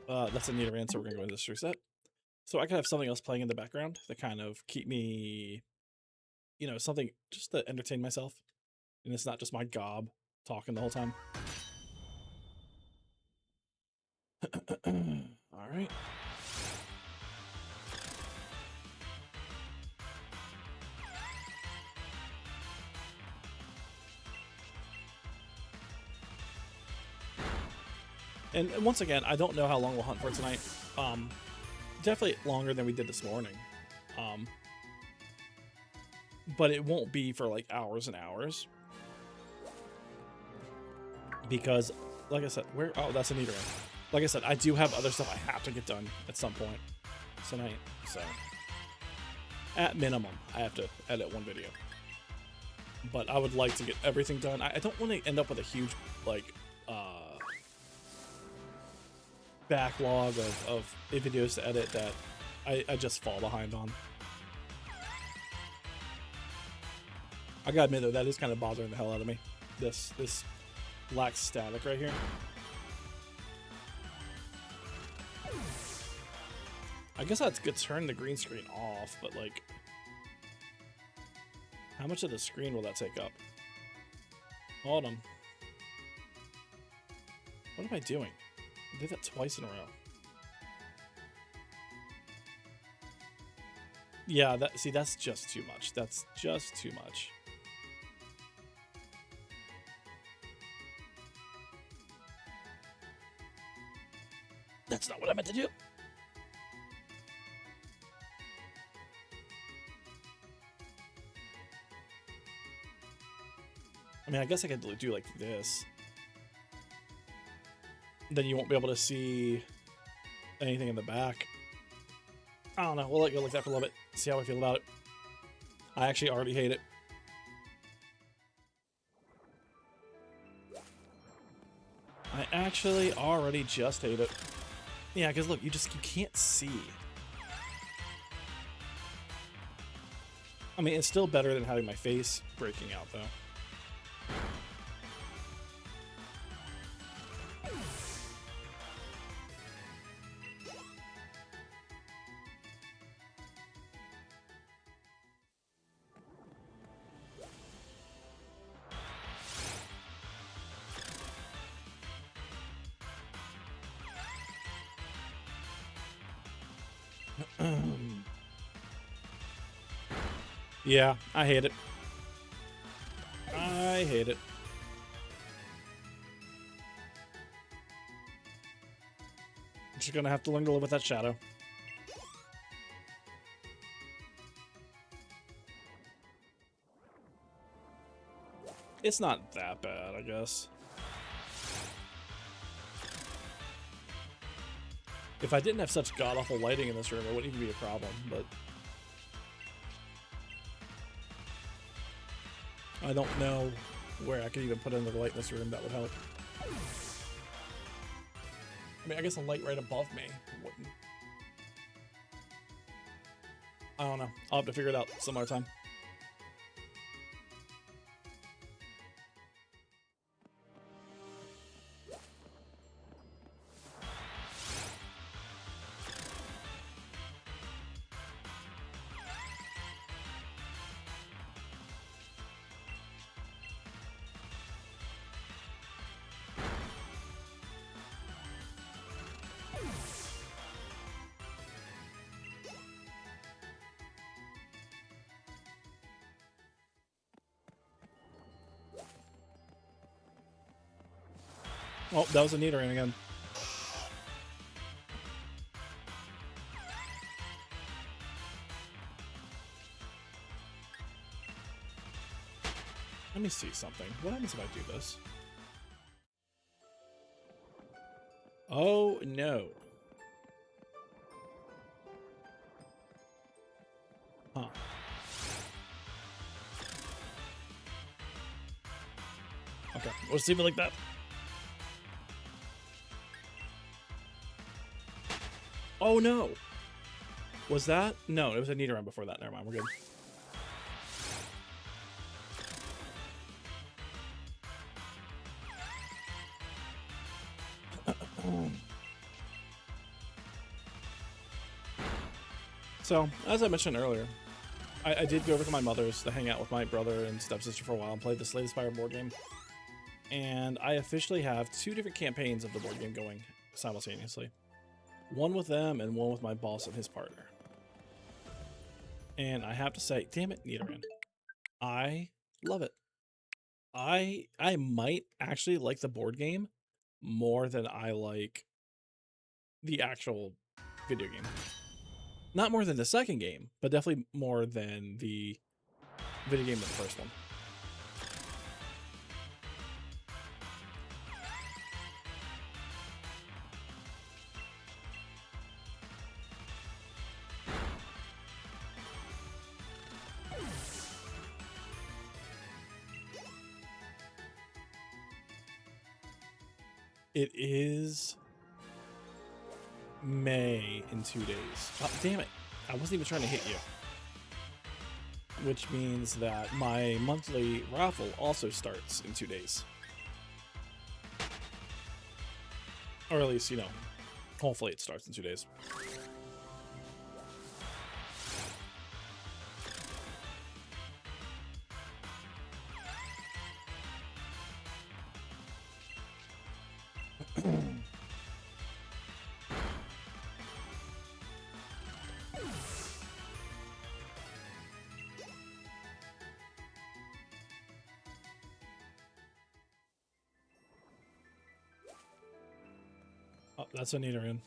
that's a Nidoran, so we're going to go into this reset. So I could have something else playing in the background to kind of keep me, you know, something just to entertain myself. And it's not just my gob talking the whole time. All right. And once again, I don't know how long we'll hunt for tonight. Definitely longer than we did this morning. But it won't be for like hours and hours. Because, like I said, oh, that's a Nidoran. Like I said, I do have other stuff I have to get done at some point tonight. So, at minimum, I have to edit one video. But I would like to get everything done. I don't want to end up with a huge, like, backlog of videos to edit that I just fall behind on. I gotta admit though, that is kind of bothering the hell out of me. This black static right here. I guess I could turn the green screen off, but like, how much of the screen will that take up? Hold on. What am I doing? I did that twice in a row. Yeah, see, that's just too much. That's just too much. That's not what I meant to do. I mean, I guess I could do like this. Then you won't be able to see anything in the back. I don't know. We'll let you go like that for a little bit. See how I feel about it. I actually already hate it. I actually already just hate it. Yeah, because look, you can't see. I mean, it's still better than having my face breaking out, though. Yeah, I hate it. I hate it. I'm just gonna have to learn to live with that shadow. It's not that bad, I guess. If I didn't have such god-awful lighting in this room, it wouldn't even be a problem, but... I don't know where I could even put in the light in this room that would help. I mean, I guess a light right above me wouldn't. I don't know. I'll have to figure it out some other time. Oh, that was a Nidoran again. Let me see something. What happens if I do this? Oh, no. Huh. Okay, we'll just leave it like that. Oh, no. Was that? No, it was a Nidoran before that. Never mind, we're good. So, as I mentioned earlier, I did go over to my mother's to hang out with my brother and stepsister for a while and play the Slay the Spire board game. And I officially have 2 different campaigns of the board game going simultaneously. One with them and one with my boss and his partner. And I have to say, damn it, Nidoran. I love it. I might actually like the board game more than I like the actual video game. Not more than the second game, but definitely more than the video game of the first one. It is May in 2 days. Oh, damn it. I wasn't even trying to hit you. Which means that my monthly raffle also starts in 2 days. Or at least, you know, hopefully it starts in 2 days. Oh, that's a Nidoran.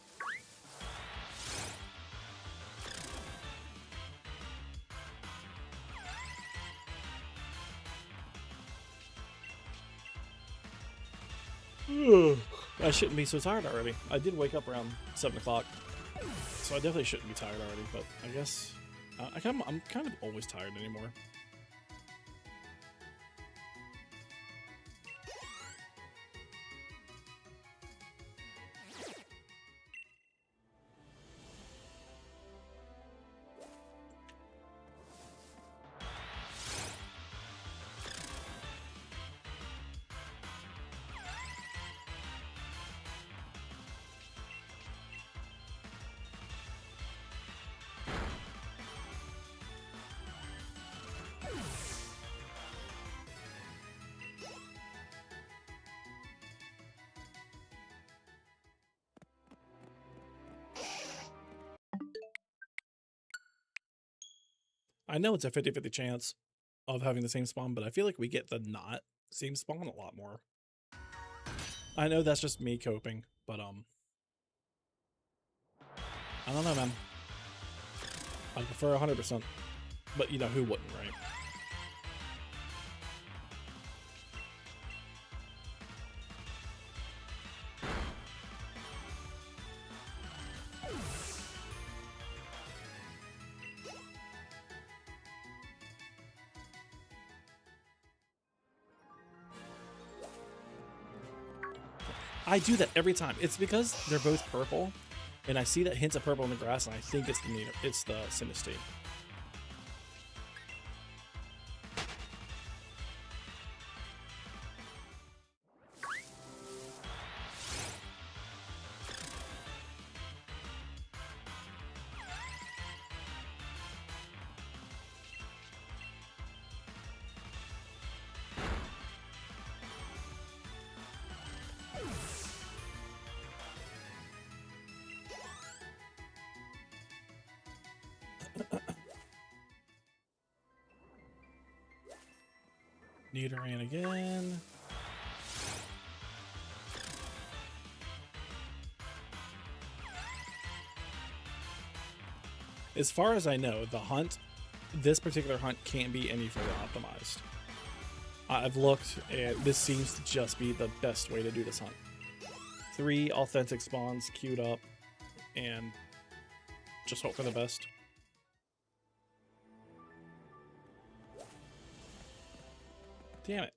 I shouldn't be so tired already. I did wake up around 7 o'clock, so I definitely shouldn't be tired already, but I guess I'm kind of always tired anymore. I know it's a 50-50 chance of having the same spawn, but I feel like we get the not same spawn a lot more. I know that's just me coping, but I don't know, man. I prefer 100%, but you know who wouldn't, right? I do that every time. It's because they're both purple, and I see that hints of purple in the grass, and I think it's the Sinistea. Nidoran again. As far as I know, this particular hunt can't be any further optimized. I've looked, and this seems to just be the best way to do this hunt. 3 authentic spawns queued up, and just hope for the best. Damn it.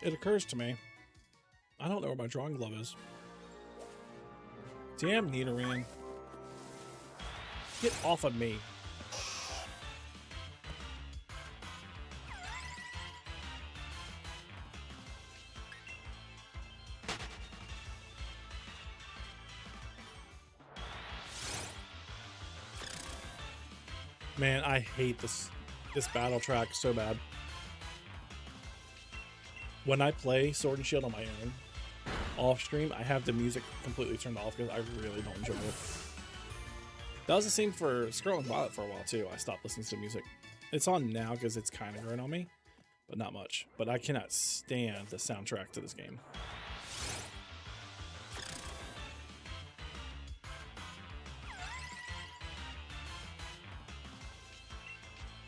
It occurs to me, I don't know where my drawing glove is. Damn, Nidoran. Get off of me. Man, I hate this battle track so bad. When I play Sword and Shield on my own, off stream, I have the music completely turned off because I really don't enjoy it. That was the same for Scarlet and Violet for a while too. I stopped listening to music. It's on now because it's kind of growing on me, but not much. But I cannot stand the soundtrack to this game.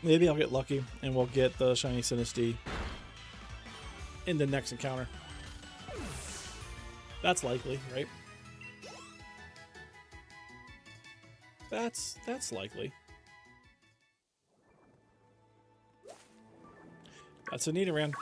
Maybe I'll get lucky and we'll get the shiny Sinistea in the next encounter. That's likely, right? That's likely. That's a Nidoran.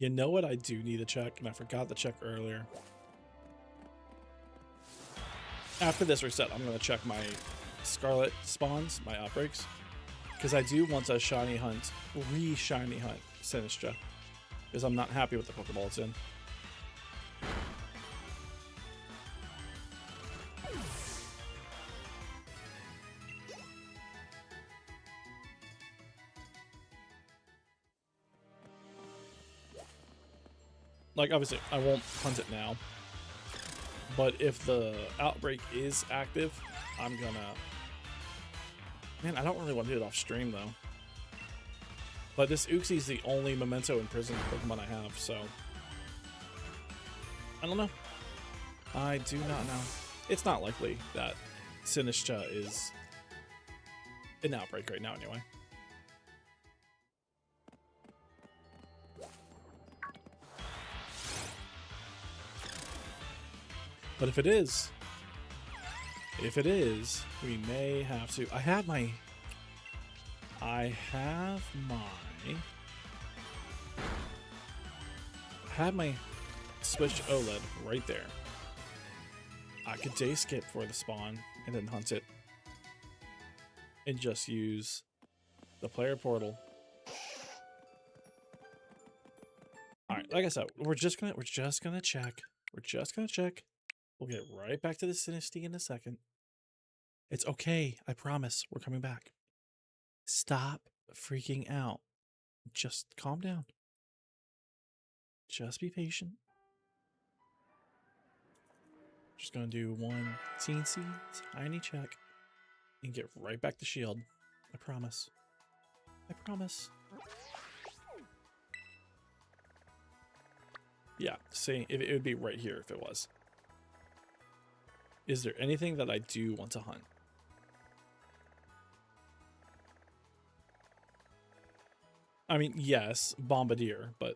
You know what I do need to check, and I forgot to check earlier. After this reset, I'm going to check my Scarlet spawns, my outbreaks, because I do want to shiny hunt, re-shiny hunt Sinistcha, because I'm not happy with the Pokeball it's in. Like, obviously, I won't hunt it now. But if the outbreak is active, I'm gonna... Man, I don't really want to do it off stream, though. But this Uxie's the only Memento in Prison Pokemon I have, so... I don't know. I do not know. It's not likely that Sinistcha is an outbreak right now, anyway. But if it is, we may have to. I have my switched OLED right there. I could day skip for the spawn and then hunt it, and just use the player portal. All right, like I said, we're just gonna check. We'll get right back to the Sinistea in a second. It's okay. I promise. We're coming back. Stop freaking out. Just calm down. Just be patient. Just gonna do one teensy tiny check and get right back to shield. I promise. I promise. Yeah, see, it would be right here if it was. Is there anything that I do want to hunt? I mean, yes, Bombardier, but...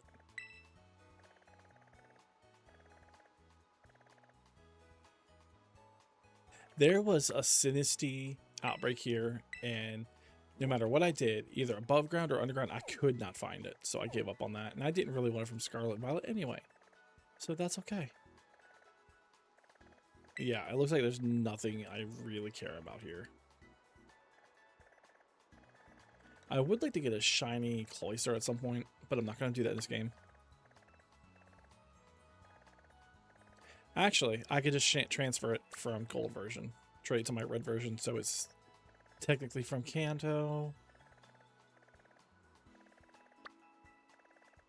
There was a Sinistea outbreak here, and no matter what I did, either above ground or underground, I could not find it. So I gave up on that, and I didn't really want it from Scarlet and Violet anyway. So that's okay. Yeah, it looks like there's nothing I really care about here. I would like to get a shiny Cloyster at some point, but I'm not going to do that in this game. Actually, I could just transfer it from gold version. Trade it to my red version, so it's technically from Kanto.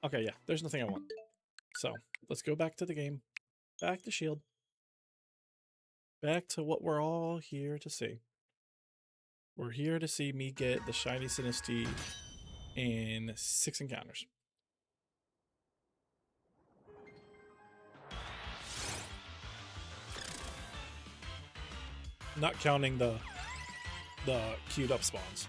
Okay, yeah, there's nothing I want. So, let's go back to the game. Back to Shield. Back to what we're all here to see. We're here to see me get the shiny Sinistea in 6 encounters. Not counting the queued up spawns.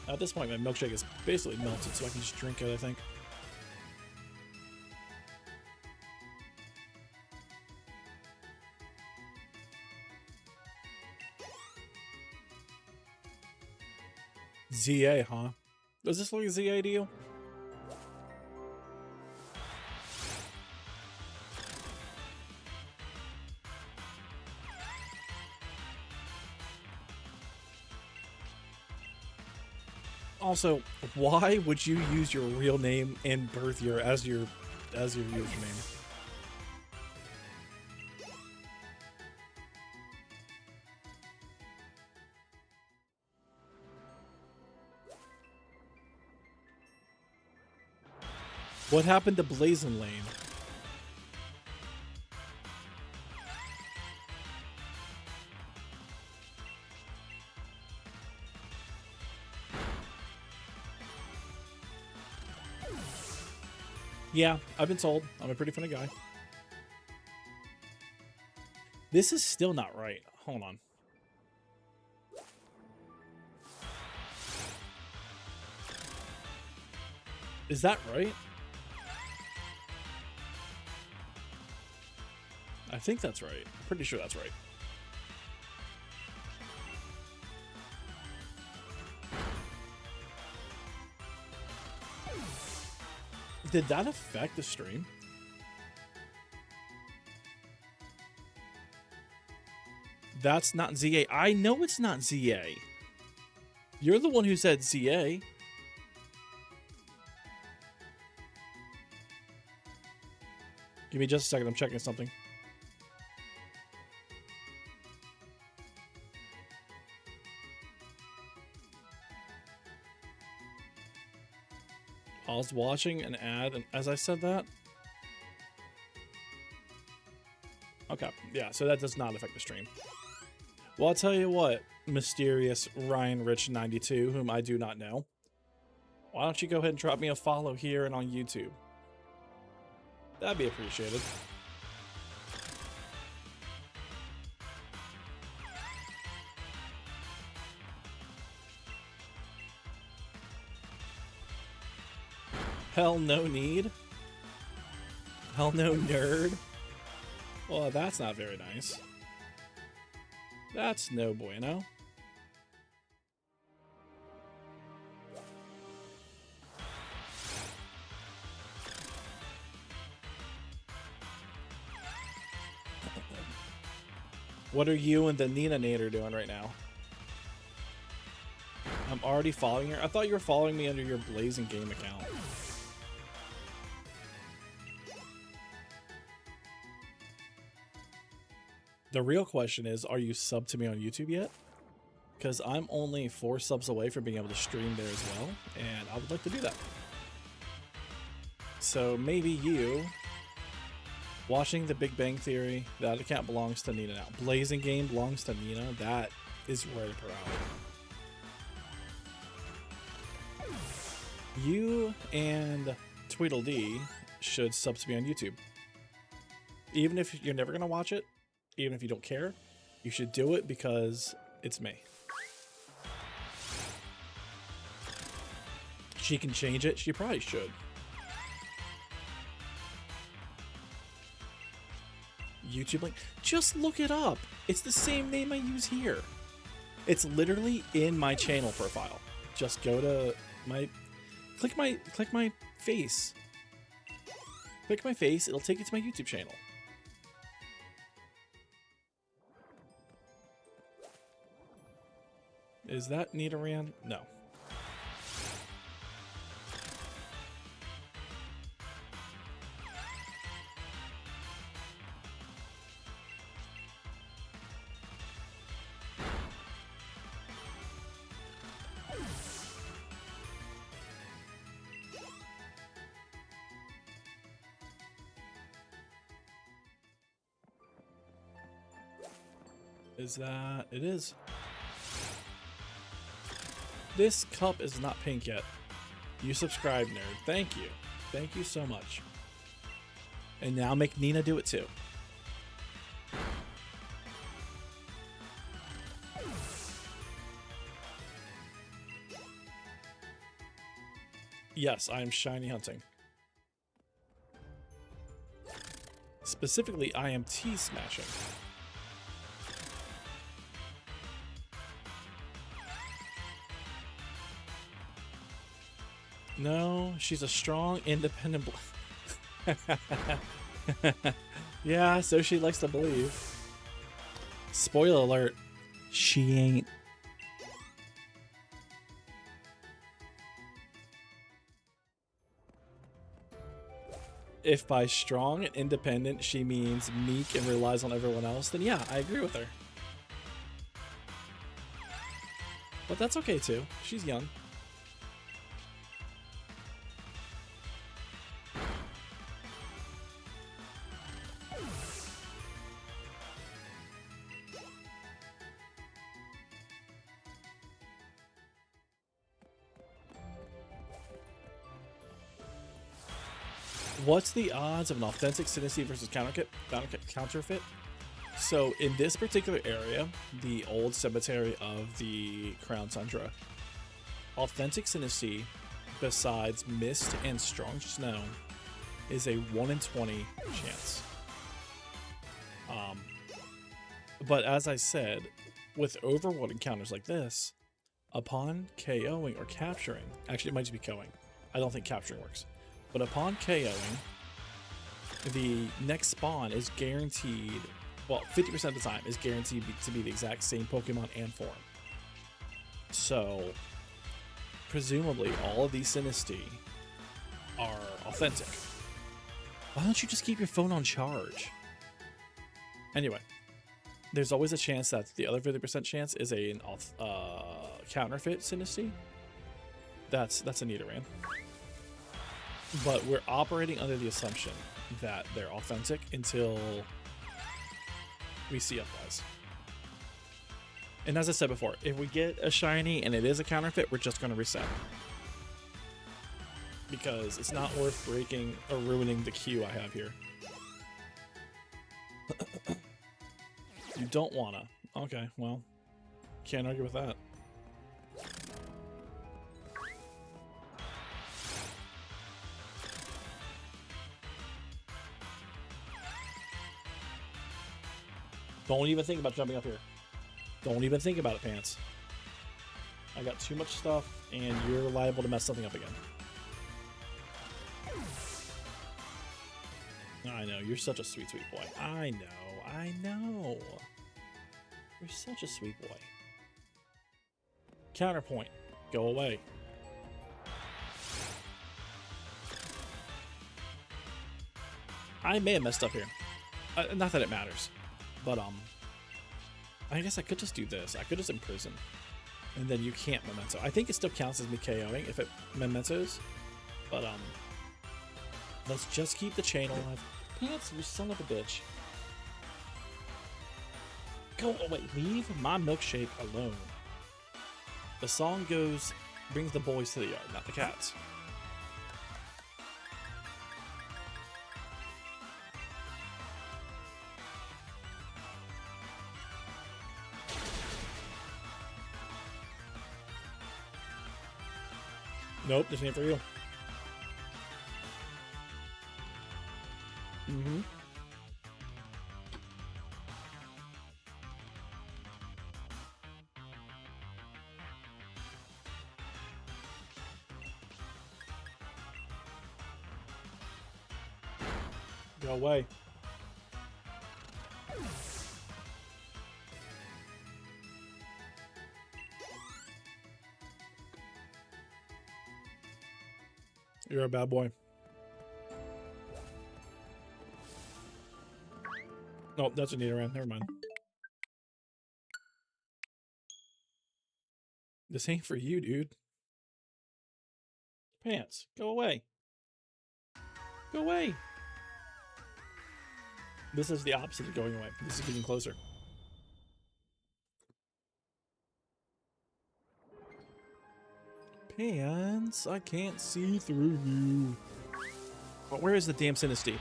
At this point, my milkshake is basically melted, so I can just drink it, I think. ZA, huh? Does this look like ZA to you? Also, why would you use your real name and birth year as your username? What happened to Blazing Lane? Yeah, I've been told. I'm a pretty funny guy. This is still not right. Hold on. Is that right? I think that's right. I'm pretty sure that's right. Did that affect the stream? That's not ZA. I know it's not ZA. You're the one who said ZA. Give me just a second. I'm checking something. I was watching an ad, and as I said that. Okay, yeah, so that does not affect the stream. Well, I'll tell you what, mysterious Ryan Rich 92, whom I do not know. Why don't you go ahead and drop me a follow here and on YouTube? That'd be appreciated. Hell no need. Hell no nerd. Well, that's not very nice. That's no bueno. What are you and the Nina Nader doing right now? I'm already following her. I thought you were following me under your Blazing Game account. The real question is, are you subbed to me on YouTube yet? Because I'm only 4 subs away from being able to stream there as well, and I would like to do that. So maybe you, watching The Big Bang Theory, that account belongs to Nina now. Blazing Game belongs to Nina. That is right up her alley. You and Tweedledee should sub to me on YouTube. Even if you're never going to watch it, even if you don't care, you should do it because it's me. She can change it. She probably should. YouTube link. Just look it up. It's the same name I use here. It's literally in my channel profile. Just go to my click my face. Click my face. It'll take you to my YouTube channel. Is that Nidoran? No. Is that... It is. This cup is not pink yet. You subscribe, nerd. Thank you. Thank you so much. And now make Nina do it too. Yes, I am shiny hunting. Specifically, I am tea smashing. No, she's a strong, independent yeah, so she likes to believe. Spoiler alert, she ain't. If by strong and independent she means meek and relies on everyone else, then yeah, I agree with her. But that's okay too. She's young. What's the odds of an authentic Sinistee versus counterfeit? So in this particular area, the old cemetery of the Crown Tundra, authentic Sinistee, besides mist and strong snow, is a 1 in 20 chance. But as I said, with overworld encounters like this, upon KOing or capturing, actually it might just be KOing, I don't think capturing works. but upon KOing, the next spawn is guaranteed, well, 50% of the time is guaranteed to be the exact same Pokemon and form. So, presumably, all of these Sinistea are authentic. Why don't you just keep your phone on charge? Anyway, there's always a chance that the other 50% chance is a counterfeit Sinistea. That's a Nidoran. But we're operating under the assumption that they're authentic until we see otherwise. And as I said before, if we get a shiny and it is a counterfeit, we're just going to reset. Because it's not worth breaking or ruining the queue I have here. You don't wanna. Okay, well, can't argue with that. Don't even think about jumping up here. Don't even think about it, Pants. I got too much stuff, and you're liable to mess something up again. I know, you're such a sweet, sweet boy. I know. You're such a sweet boy. Counterpoint. Go away. I may have messed up here. Not that it matters. But, I guess I could just do this. I could just imprison. And then you can't memento. I think it still counts as me KOing if it mementos. But, let's just keep the chain alive. Pants, you son of a bitch. Go away. Leave my milkshake alone. The song goes, brings the boys to the yard, not the cats. Nope, this ain't for you. Mm-hmm. Go away. You're a bad boy. Nope, that's a Nidoran. Never mind. This ain't for you, dude. Pants, go away. Go away. This is the opposite of going away. This is getting closer. Pants, I can't see through you. But where is the damn Sinistea?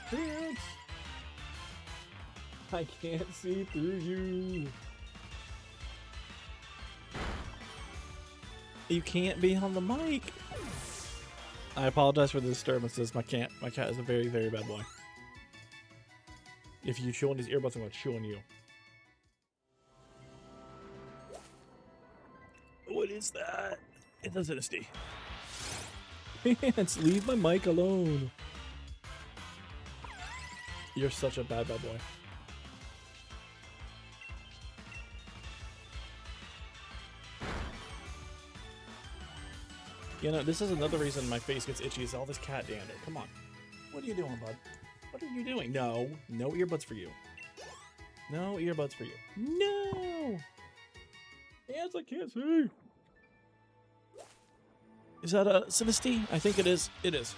Pants, I can't see through you. You can't be on the mic. I apologize for the disturbances. My cat is a very, very bad boy. If you chew on his earbuds, I'm gonna chew on you. What is that? It's a Sinistea. Pants, leave my mic alone. You're such a bad boy. You know, this is another reason my face gets itchy is all this cat dander. Come on. What are you doing, bud? What are you doing? No. No earbuds for you. No earbuds for you. No! Yes, I can't see. Is that a Sinistea? I think it is. It is.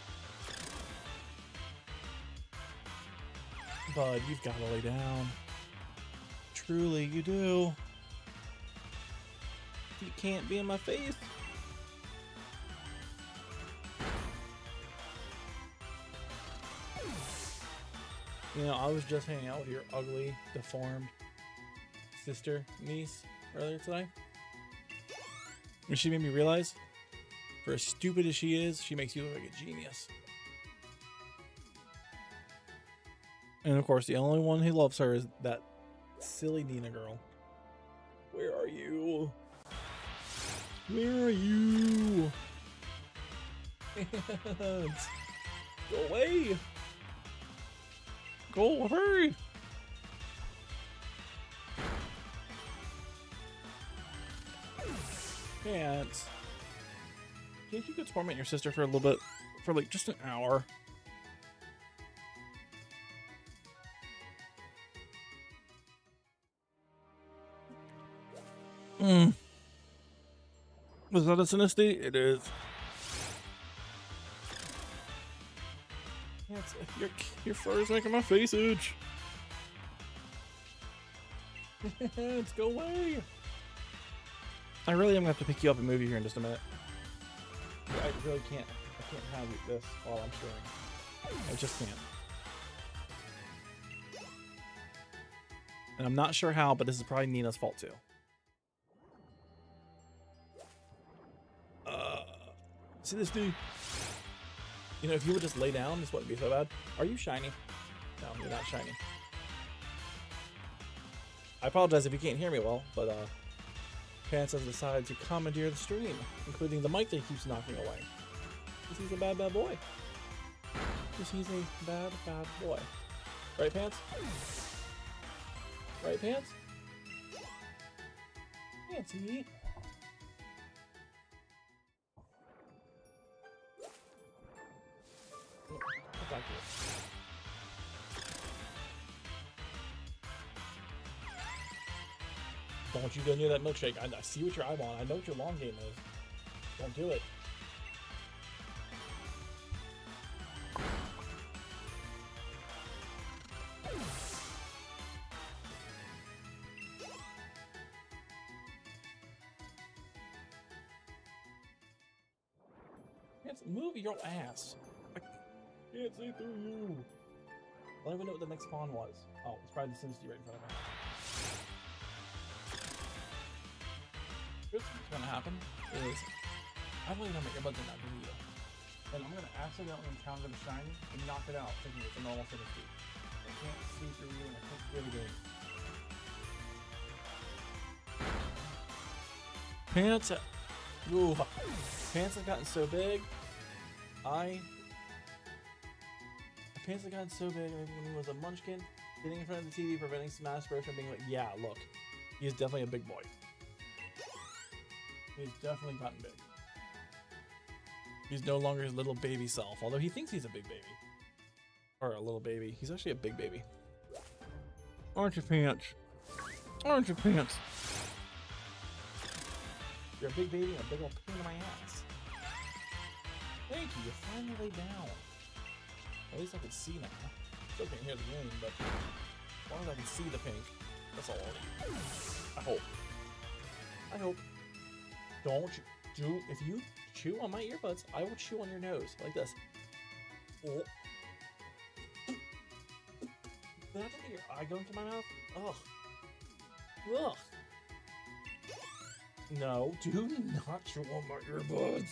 Bud, you've got to lay down. Truly, you do. You can't be in my face. You know, I was just hanging out with your ugly, deformed sister, niece, earlier today. And she made me realize, for as stupid as she is, she makes you look like a genius. And of course, the only one who loves her is that silly Nina girl. Where are you? Where are you? Pants. Go away. Go away. Pants. Can't you go torment your sister for a little bit? For like just an hour? Was that a synesthete? It is. Pants, your fur is making my face itch. Let's go away. I really am gonna have to pick you up and move you here in just a minute. I really can't. I can't have this while I'm streaming. I just can't. And I'm not sure how, but this is probably Nina's fault too. See this dude? You know, if you would just lay down, this wouldn't be so bad. Are you shiny? No, you're not shiny. I apologize if you can't hear me well, but Pants has decided to commandeer the stream, including the mic that he keeps knocking away. Because he's a bad, bad boy. Because he's a bad, bad boy. Right, Pants? Right, Pants? Pantsy. Come back here. Don't you go near that milkshake. I see what your eye want. I know what your long game is. Don't do it. Move your ass. I can't see through you. I don't even know what the next spawn was. Oh, it's probably the Synesthete right in front of me. What's gonna happen is I really don't make earbuds in that video. And I'm gonna accidentally encounter the shiny and knock it out thinking it's a normal Synesthete. I can't see through you and I can't hear the game. Pants. Ooh. Pants have gotten so big. Pants have gotten so big when he was a munchkin, sitting in front of the TV, preventing Smash Bros. From being like, yeah, look, he's definitely a big boy. He's definitely gotten big. He's no longer his little baby self, although he thinks he's a big baby. Or a little baby. He's actually a big baby. Aren't you, Pants? Aren't you, Pants? You're a big baby and a big old pain in my ass. Thank you, you finally laid down. At least I can see now. Still can't hear the game, but as long as I can see the pink, that's all I'll need. I hope. I hope. Don't you do, if you chew on my earbuds, I will chew on your nose, like this. Oh. Did I get your eye go into my mouth? Ugh. Ugh. No, do not chew on my earbuds.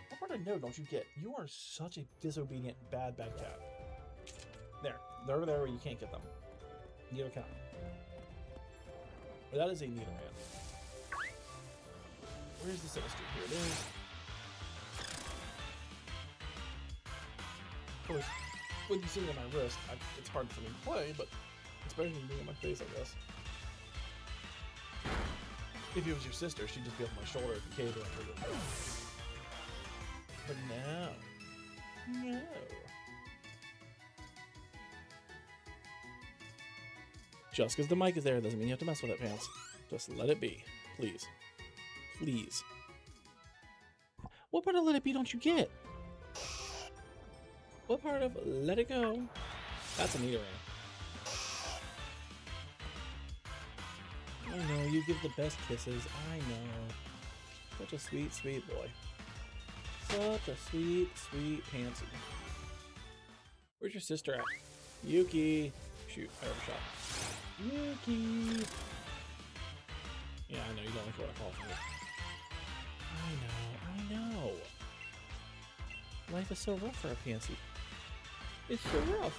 What part of no don't you get? You are such a disobedient, bad cat. There. They're over there where you can't get them. You have a count. But that is a needle man. Where's the Synesthete? Here it is. Of course, with you sitting on my wrist, it's hard for me to play, but it's better than being on my face, I guess. If it was your sister, she'd just be on my shoulder occasionally. But no. No. Just because the mic is there doesn't mean you have to mess with it, Pants. Just let it be. Please. Please. What part of let it be don't you get? What part of let it go? That's a Nidoran. I know, you give the best kisses. I know. Such a sweet, sweet boy. Such a sweet, sweet Pansy. Where's your sister at? Yuki! Shoot, I overshot. Yuki! Yeah, I know, you don't like what I call for it. I know. Life is so rough for a Pansy. It's so rough.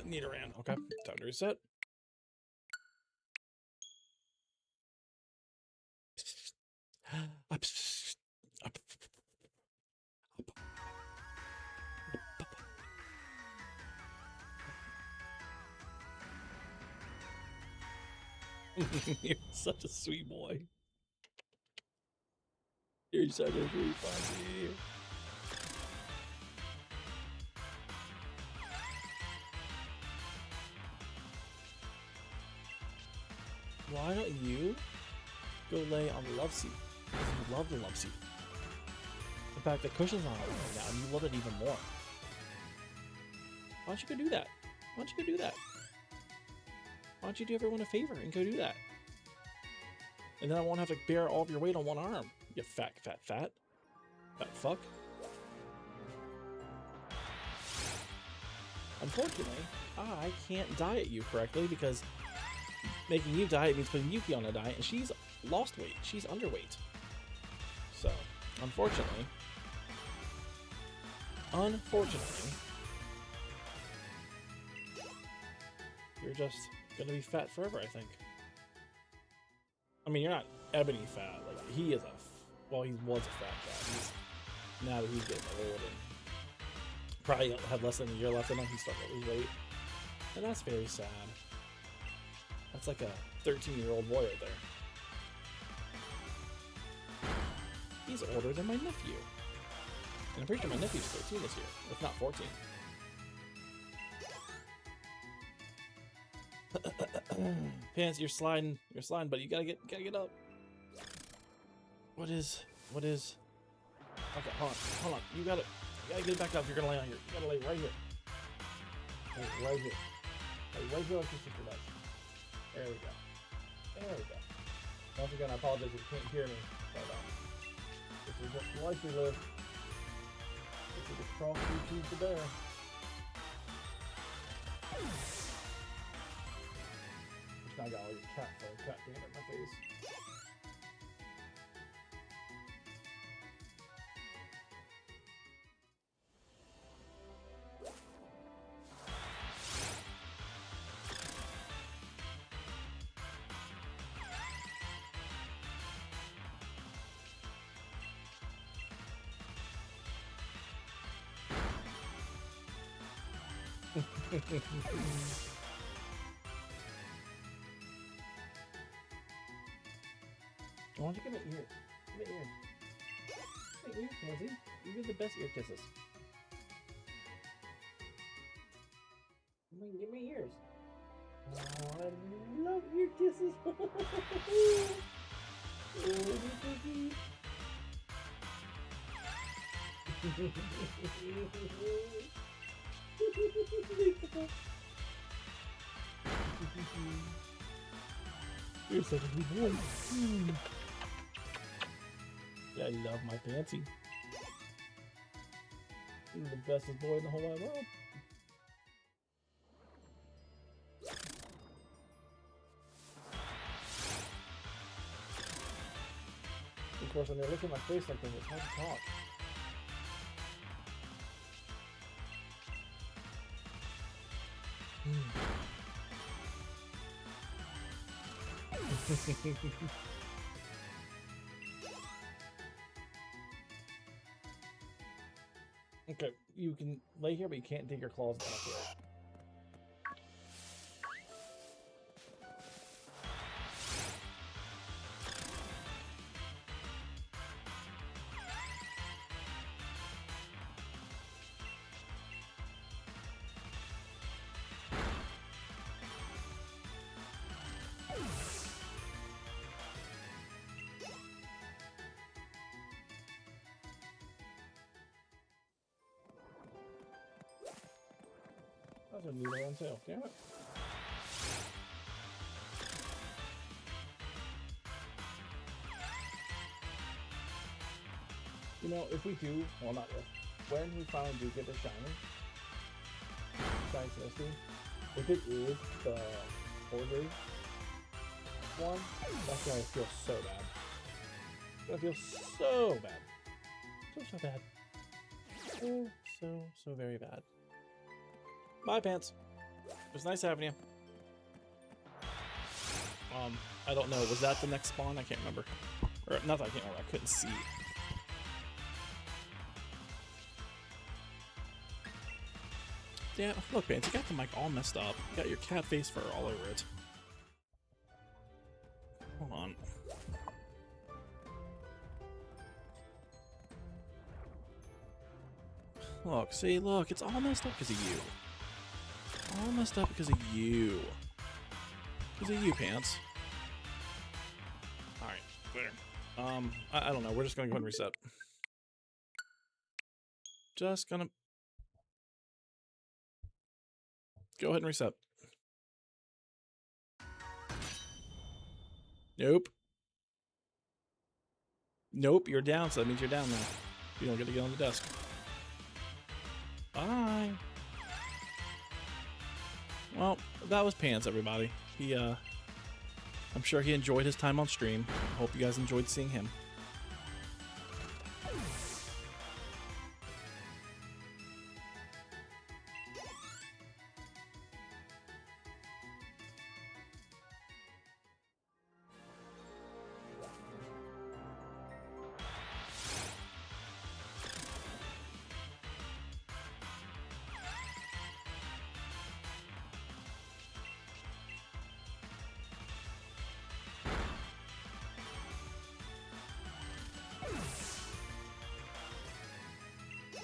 Nidoran. Okay, time to reset. You're such a sweet boy. You're such a sweet puppy. Why don't you go lay on the love seat? Because you love the love seat. In fact, the cushion's on it right now, and you love it even more. Why don't you go do that? Why don't you go do that? Why don't you do everyone a favor and go do that? And then I won't have to bear all of your weight on one arm. You fat fuck. Unfortunately, I can't diet you correctly because making you diet means putting Yuki on a diet, and she's lost weight. She's underweight. So, unfortunately, you're just gonna be fat forever, I think. I mean, you're not ebony fat. Like, he is well, he was a fat cat. Now that he's getting old and probably have less than a year left in him, he's starting to lose weight. And that's very sad. That's like a 13-year-old boy right there. He's older than my nephew. And I'm pretty sure my nephew's 13 this year, if not 14. Pants, you're sliding, but you gotta get up. What is? Okay, hold on. You gotta get it back up. You're gonna lay on here. You gotta lay right here. Right here. Lay right here like your sister does. There we go. Once again, I apologize if you can't hear me, but this is just the life we live. This is the cross we choose to bear. Now I got all your cat dander in my face. Why don't you give me ears? Give me ears. Give me ears, Pansy. You give the best ear kisses. Give me ears. Oh, I love ear kisses. You're such a good boy. Yeah, I love my Pansy. He's the bestest boy in the whole wide world. Of course, when they look at my face like this, it's hard to talk. Okay, you can lay here, but you can't dig your claws down here. That's a needle on tail, damn it. You know, if we do, well not if, when we finally do get the shiny Misty, if it is the Ordry one, that's gonna feel so bad. It's gonna feel so bad. So bad. So very bad. Bye, Pants. It was nice having you. I don't know. Was that the next spawn? I can't remember. Or not that I can't remember. I couldn't see. Yeah, look, Bance, you got the mic all messed up. You got your cat face fur all over it. Hold on. Look, see, look, it's all messed up because of you. All messed up because of you. Because of you, Pants. Alright, there. I don't know. We're just gonna go ahead and reset. Just gonna go ahead and reset. Nope. Nope, you're down, so that means you're down now. You don't get to get on the desk. Bye. Well, that was Pants, everybody. He, I'm sure he enjoyed his time on stream. Hope you guys enjoyed seeing him.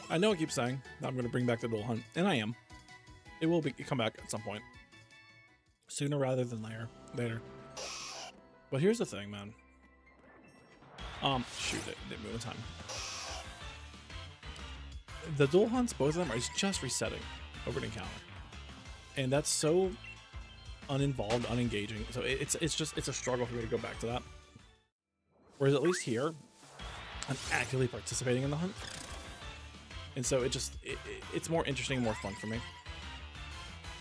I know I keep saying that I'm going to bring back the dual hunt, and I am. It will come back at some point. Sooner rather than later. But here's the thing, man. Shoot, it didn't move in time. The dual hunts, both of them, are just resetting over an encounter. And that's so uninvolved, unengaging. So it's a struggle for me to go back to that. Whereas at least here, I'm actively participating in the hunt. And so it's more interesting, more fun for me.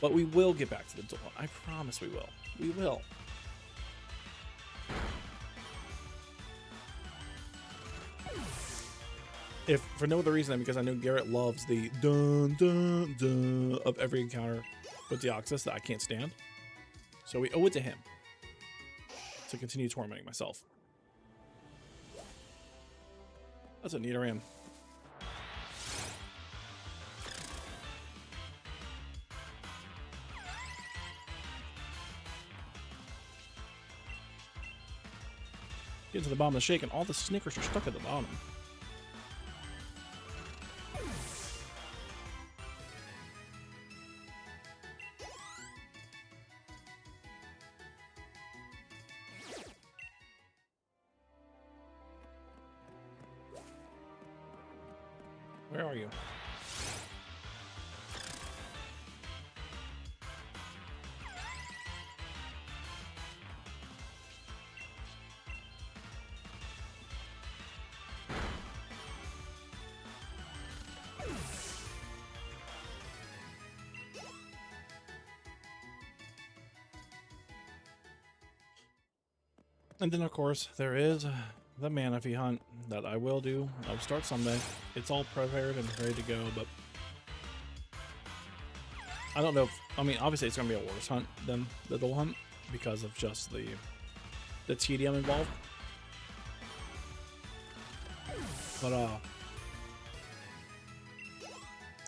But we will get back to the duel. I promise we will. We will. If for no other reason than because I know Garrett loves the dun dun dun of every encounter with Deoxys that I can't stand. So we owe it to him to continue tormenting myself. That's a Nidoran. Get to the bottom of the shake, and all the Snickers are stuck at the bottom. Where are you? And then, of course, there is the Manaphy hunt that I will do. I'll start Sunday. It's all prepared and ready to go, but I don't know if, I mean, obviously it's going to be a worse hunt than the dual hunt because of just the tedium involved. But,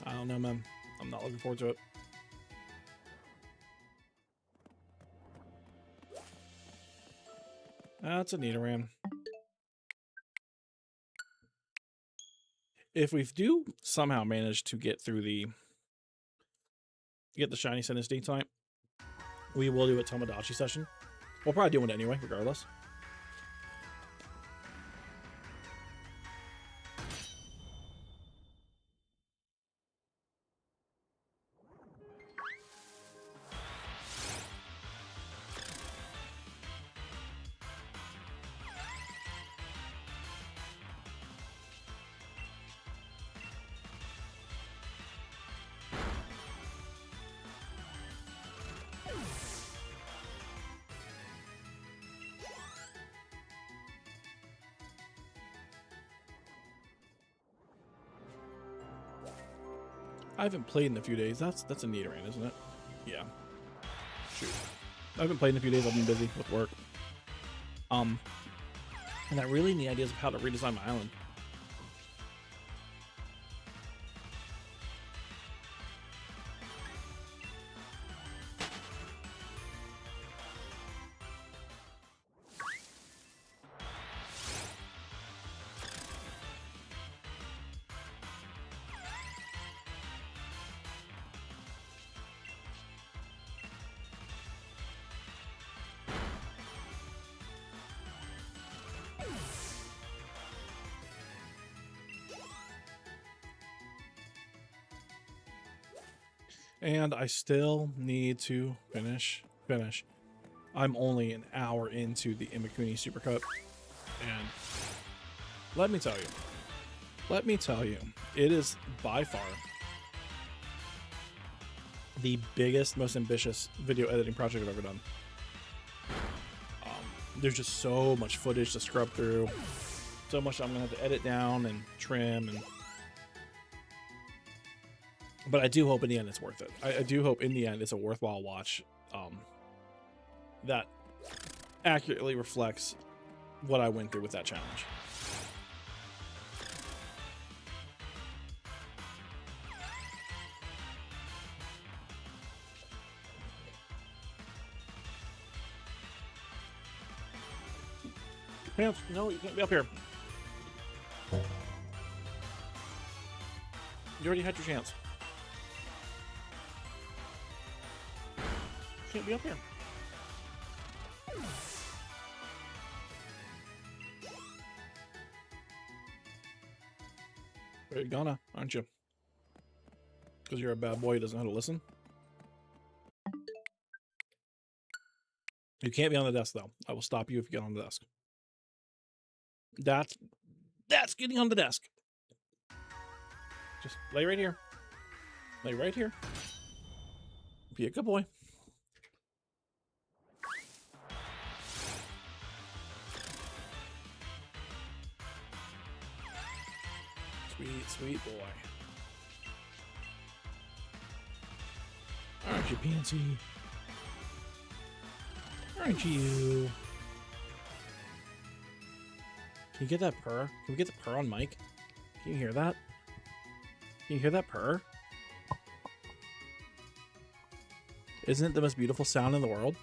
I don't know, man. I'm not looking forward to it. That's a Nidoran. If we do somehow manage to get through get the shiny Sinistea tonight, we will do a Tomodachi session. We'll probably do it anyway, regardless. I haven't played in a few days. That's a Nidoran, isn't it? Yeah. shoot. I haven't played in a few days. I've been busy with work. And I really need ideas of how to redesign my island. And I still need to finish. I'm only an hour into the Imakuni Super Cup, and let me tell you, it is by far the biggest, most ambitious video editing project I've ever done. There's just so much footage to scrub through, so much I'm gonna have to edit down and trim, and but I do hope in the end it's worth it. I do hope in the end it's a worthwhile watch that accurately reflects what I went through with that challenge. Pants, no, you can't be up here. You already had your chance. You can't be up here. You're gonna, aren't you? Because you're a bad boy who doesn't know how to listen. You can't be on the desk, though. I will stop you if you get on the desk. That's getting on the desk. Just lay right here. Lay right here. Be a good boy. Sweet, sweet boy. Aren't you, Pansy? Aren't you? Can you get that purr? Can we get the purr on mic? Can you hear that? Can you hear that purr? Isn't it the most beautiful sound in the world?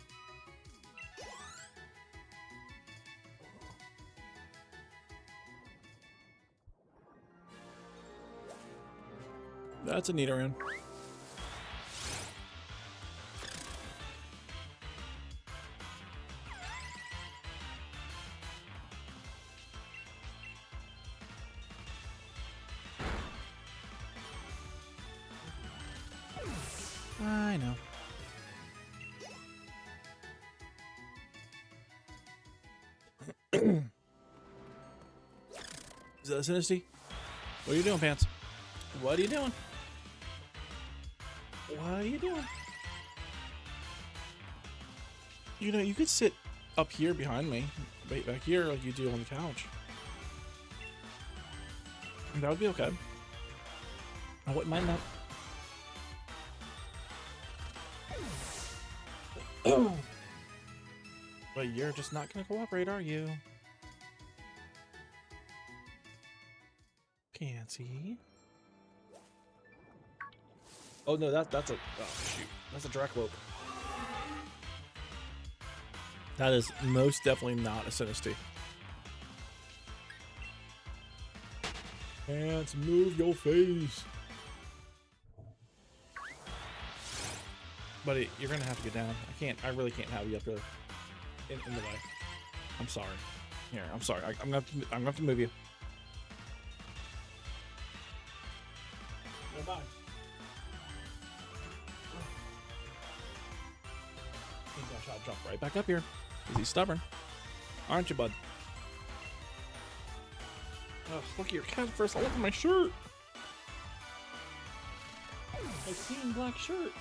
That's a Nidoran. I know. Is that a Sinisty? What are you doing, Pants? What are you doing? What are you doing? You know, you could sit up here behind me, right back here like you do on the couch. That would be okay. I wouldn't mind that. But you're just not gonna cooperate, are you? Pansy. Oh no, that's a shoot. That's a Draklope. That is most definitely not a Sinisty. Pants, move your face. Buddy, you're gonna have to get down. I really can't have you up here in the way. I'm sorry. Here, I'm sorry. I'm gonna have to move you. Bye. He's gonna try to jump right back up here. Because he's stubborn. Aren't you, bud? Oh, look at your cat first. Look at my shirt. My clean black shirt.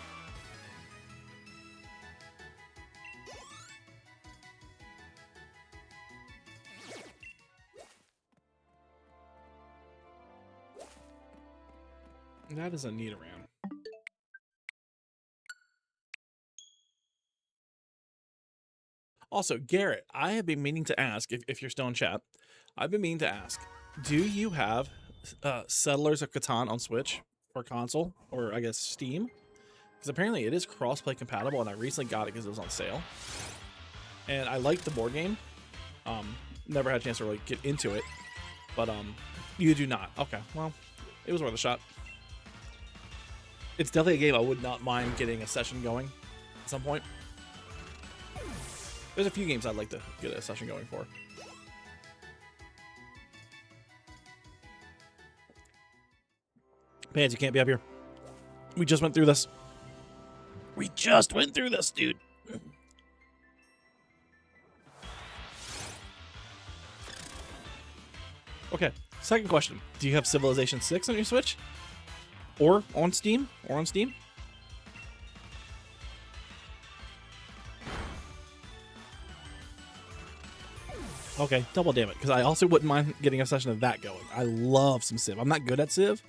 That is a Nidoran. Also, Garrett, I have been meaning to ask, if you're still in chat, I've been meaning to ask, do you have Settlers of Catan on Switch or console, or I guess Steam? Because apparently it is crossplay compatible, and I recently got it because it was on sale. And I like the board game. Never had a chance to really get into it, but you do not. Okay, well, it was worth a shot. It's definitely a game I would not mind getting a session going at some point. There's a few games I'd like to get a session going for. Pants, you can't be up here. We just went through this. We just went through this, dude. Okay, second question. Do you have Civilization 6 on your Switch? Or on Steam? Okay, double damn it, because I also wouldn't mind getting a session of that going. I love some Civ. I'm not good at Civ,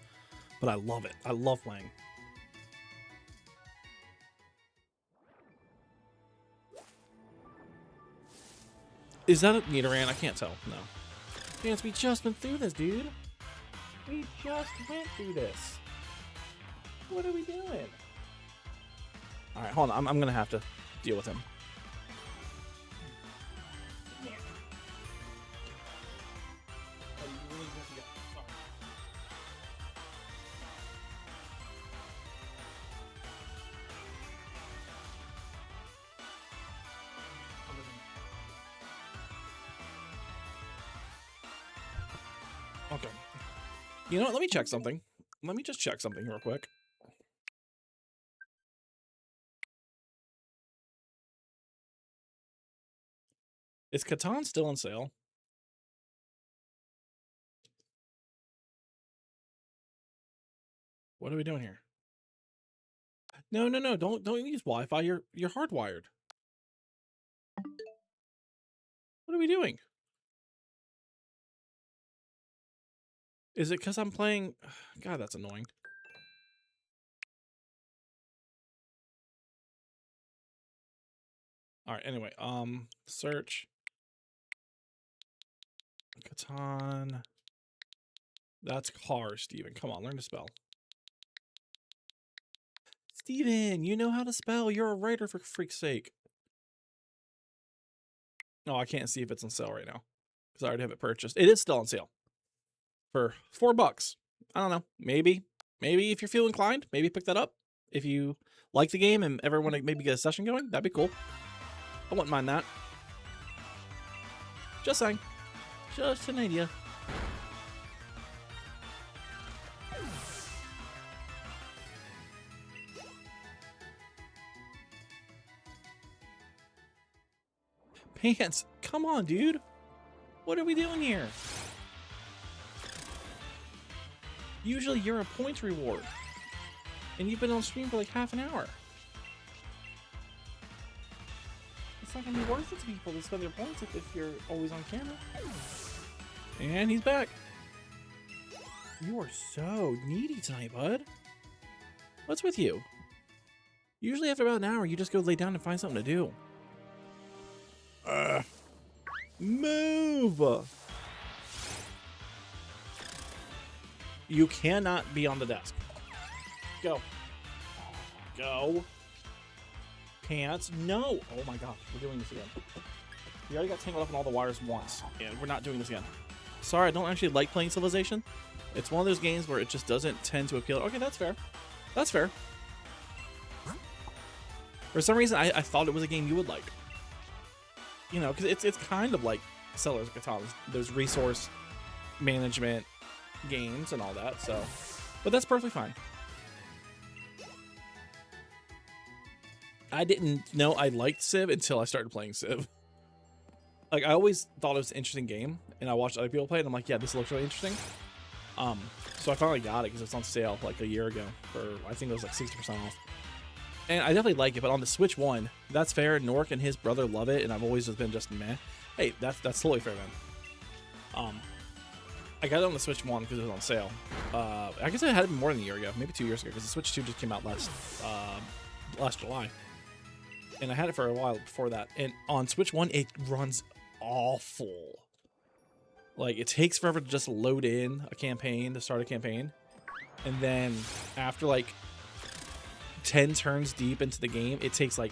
but I love it. I love playing. Is that a Nidoran? I can't tell. No. Chance, we just went through this, dude. We just went through this. What are we doing? All right, hold on. I'm going to have to deal with him. Okay. You know what? Let me check something. Let me just check something real quick. Is Catan still on sale? What are we doing here? No. Don't use Wi-Fi. You're hardwired. What are we doing? Is it because I'm playing? God, that's annoying. All right. Anyway, search Catan. That's car, Steven. Come on, learn to spell. Steven, you know how to spell. You're a writer, for freak's sake. No, I can't see if it's on sale right now because I already have it purchased. It is still on sale for $4. I don't know. Maybe if you feel inclined, maybe pick that up. If you like the game and ever want to maybe get a session going, that'd be cool. I wouldn't mind that. Just saying. Just an idea. Pants, come on, dude. What are we doing here? Usually you're a points reward. And you've been on stream for like half an hour. It's not gonna be worth it to people to spend their points if you're always on camera. And he's back. You are so needy tonight, bud. What's with you? Usually after about an hour, you just go lay down and find something to do. Move! You cannot be on the desk. Go. Go. Pants. No! Oh my gosh, we're doing this again. We already got tangled up in all the wires once, and we're not doing this again. Sorry, I don't actually like playing Civilization. It's one of those games where it just doesn't tend to appeal. Okay, that's fair. That's fair. For some reason, I thought it was a game you would like. You know, because it's kind of like Settlers of Catan. There's resource management games and all that, so. But that's perfectly fine. I didn't know I liked Civ until I started playing Civ. Like, I always thought it was an interesting game, and I watched other people play it, and I'm like, yeah, this looks really interesting. So I finally got it because it's on sale like a year ago for, I think it was like 60% off. And I definitely like it, but on the Switch 1, that's fair. Nork and his brother love it, and I've always just been just meh. Hey, that's totally fair, man. I got it on the Switch 1 because it was on sale. I guess I had it more than a year ago, maybe 2 years ago, because the Switch 2 just came out last July. and I had it for a while before that. And on Switch 1, it runs awful. Like, it takes forever to just load in a campaign, to start a campaign. And then after like 10 turns deep into the game, it takes like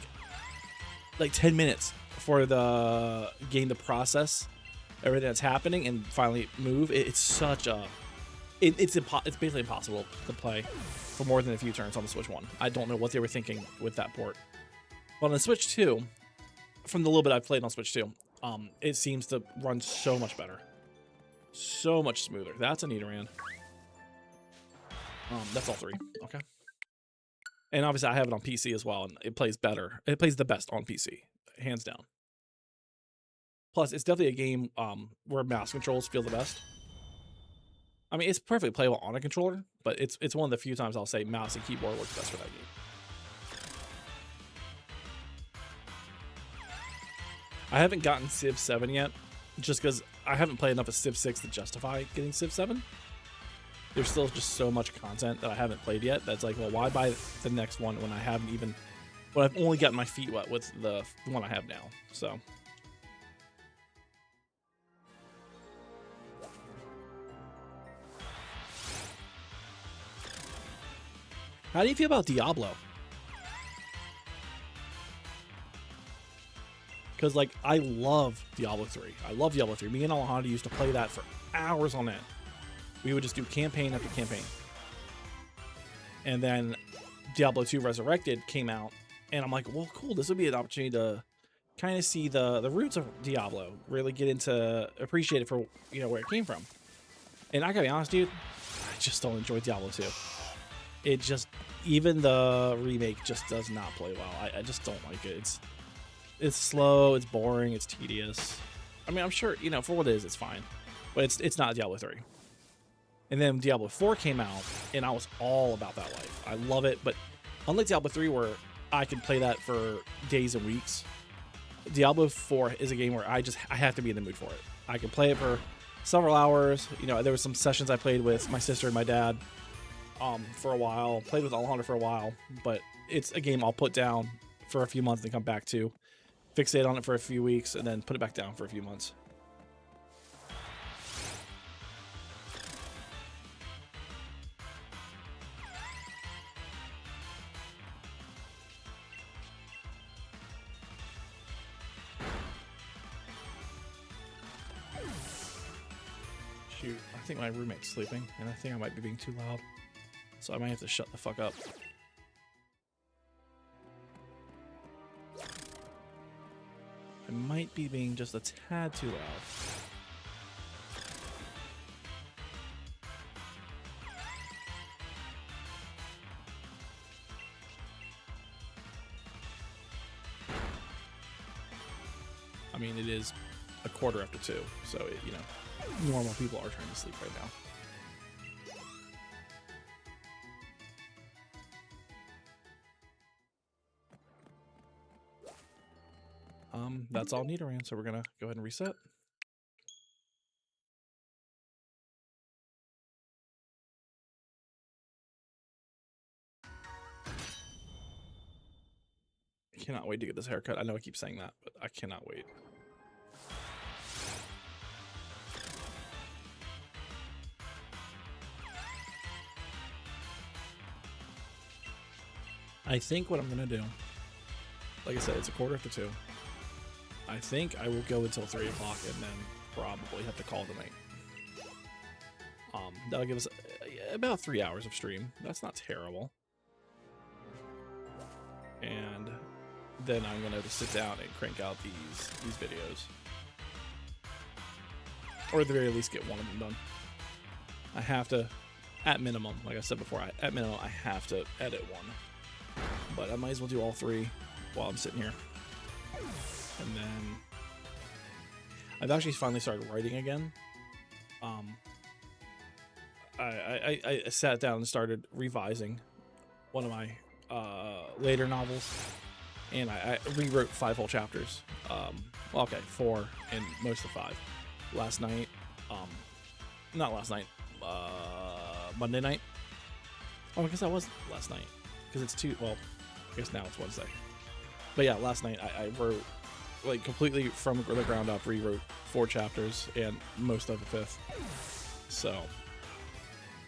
10 minutes for the game to process everything that's happening and finally move. It's such a it's basically impossible to play for more than a few turns on the Switch 1. I don't know what they were thinking with that port. But on the Switch 2, from the little bit I've played on Switch 2, it seems to run so much better. So much smoother. That's a Nidoran. That's all three. Okay. And obviously I have it on PC as well, and it plays better. It plays the best on PC, hands down. Plus, it's definitely a game where mouse controls feel the best. I mean, it's perfectly playable on a controller, but it's one of the few times I'll say mouse and keyboard works best for that game. I haven't gotten Civ 7 yet, just because I haven't played enough of Civ 6 to justify getting Civ 7. There's still just so much content that I haven't played yet that's like, well, why buy the next one when I haven't even... Well, I've only gotten my feet wet with the one I have now, so... How do you feel about Diablo? Because, like, I love Diablo 3. I love Diablo 3. Me and Alejandro used to play that for hours on end. We would just do campaign after campaign. And then Diablo 2 Resurrected came out, and I'm like, well, cool. This would be an opportunity to kind of see the roots of Diablo, really get into, appreciate it for, you know, where it came from. And I gotta be honest, dude, I just don't enjoy Diablo 2. It just, even the remake just does not play well. I just don't like it. It's slow, it's boring, it's tedious. I mean, I'm sure, you know, for what it is, it's fine. But it's not Diablo 3. And then Diablo 4 came out, and I was all about that life. I love it, but unlike Diablo 3, where I could play that for days and weeks, Diablo 4 is a game where I have to be in the mood for it. I can play it for several hours. You know, there were some sessions I played with my sister and my dad for a while, played with Alejandro for a while, but it's a game I'll put down for a few months and come back to, fixate on it for a few weeks, and then put it back down for a few months. Shoot, I think my roommate's sleeping, and I think I might be being too loud. So I might have to shut the fuck up. I might be being just a tad too loud. I mean, it is 2:15, so it, you know, normal people are trying to sleep right now. That's all Nidoran, so we're gonna go ahead and reset. I cannot wait to get this haircut. I know I keep saying that, but I cannot wait. I think what I'm gonna do, like I said, it's 2:15. I think I will go until 3 o'clock and then probably have to call it a night. That'll give us about 3 hours of stream. That's not terrible. And then I'm gonna just sit down and crank out these videos, or at the very least get one of them done. I have to, at minimum, like I said before, at minimum I have to edit one. But I might as well do all 3 while I'm sitting here. And then I've actually finally started writing again. I sat down and started revising one of my later novels, and I rewrote 5 whole chapters. Well, okay, 4 and most of 5 last night. Not last night, Monday night. Oh, I guess that was last night, because it's well, I guess now it's Wednesday. But But yeah, last night I wrote, like, completely from the ground up, rewrote 4 chapters and most of the 5th. So,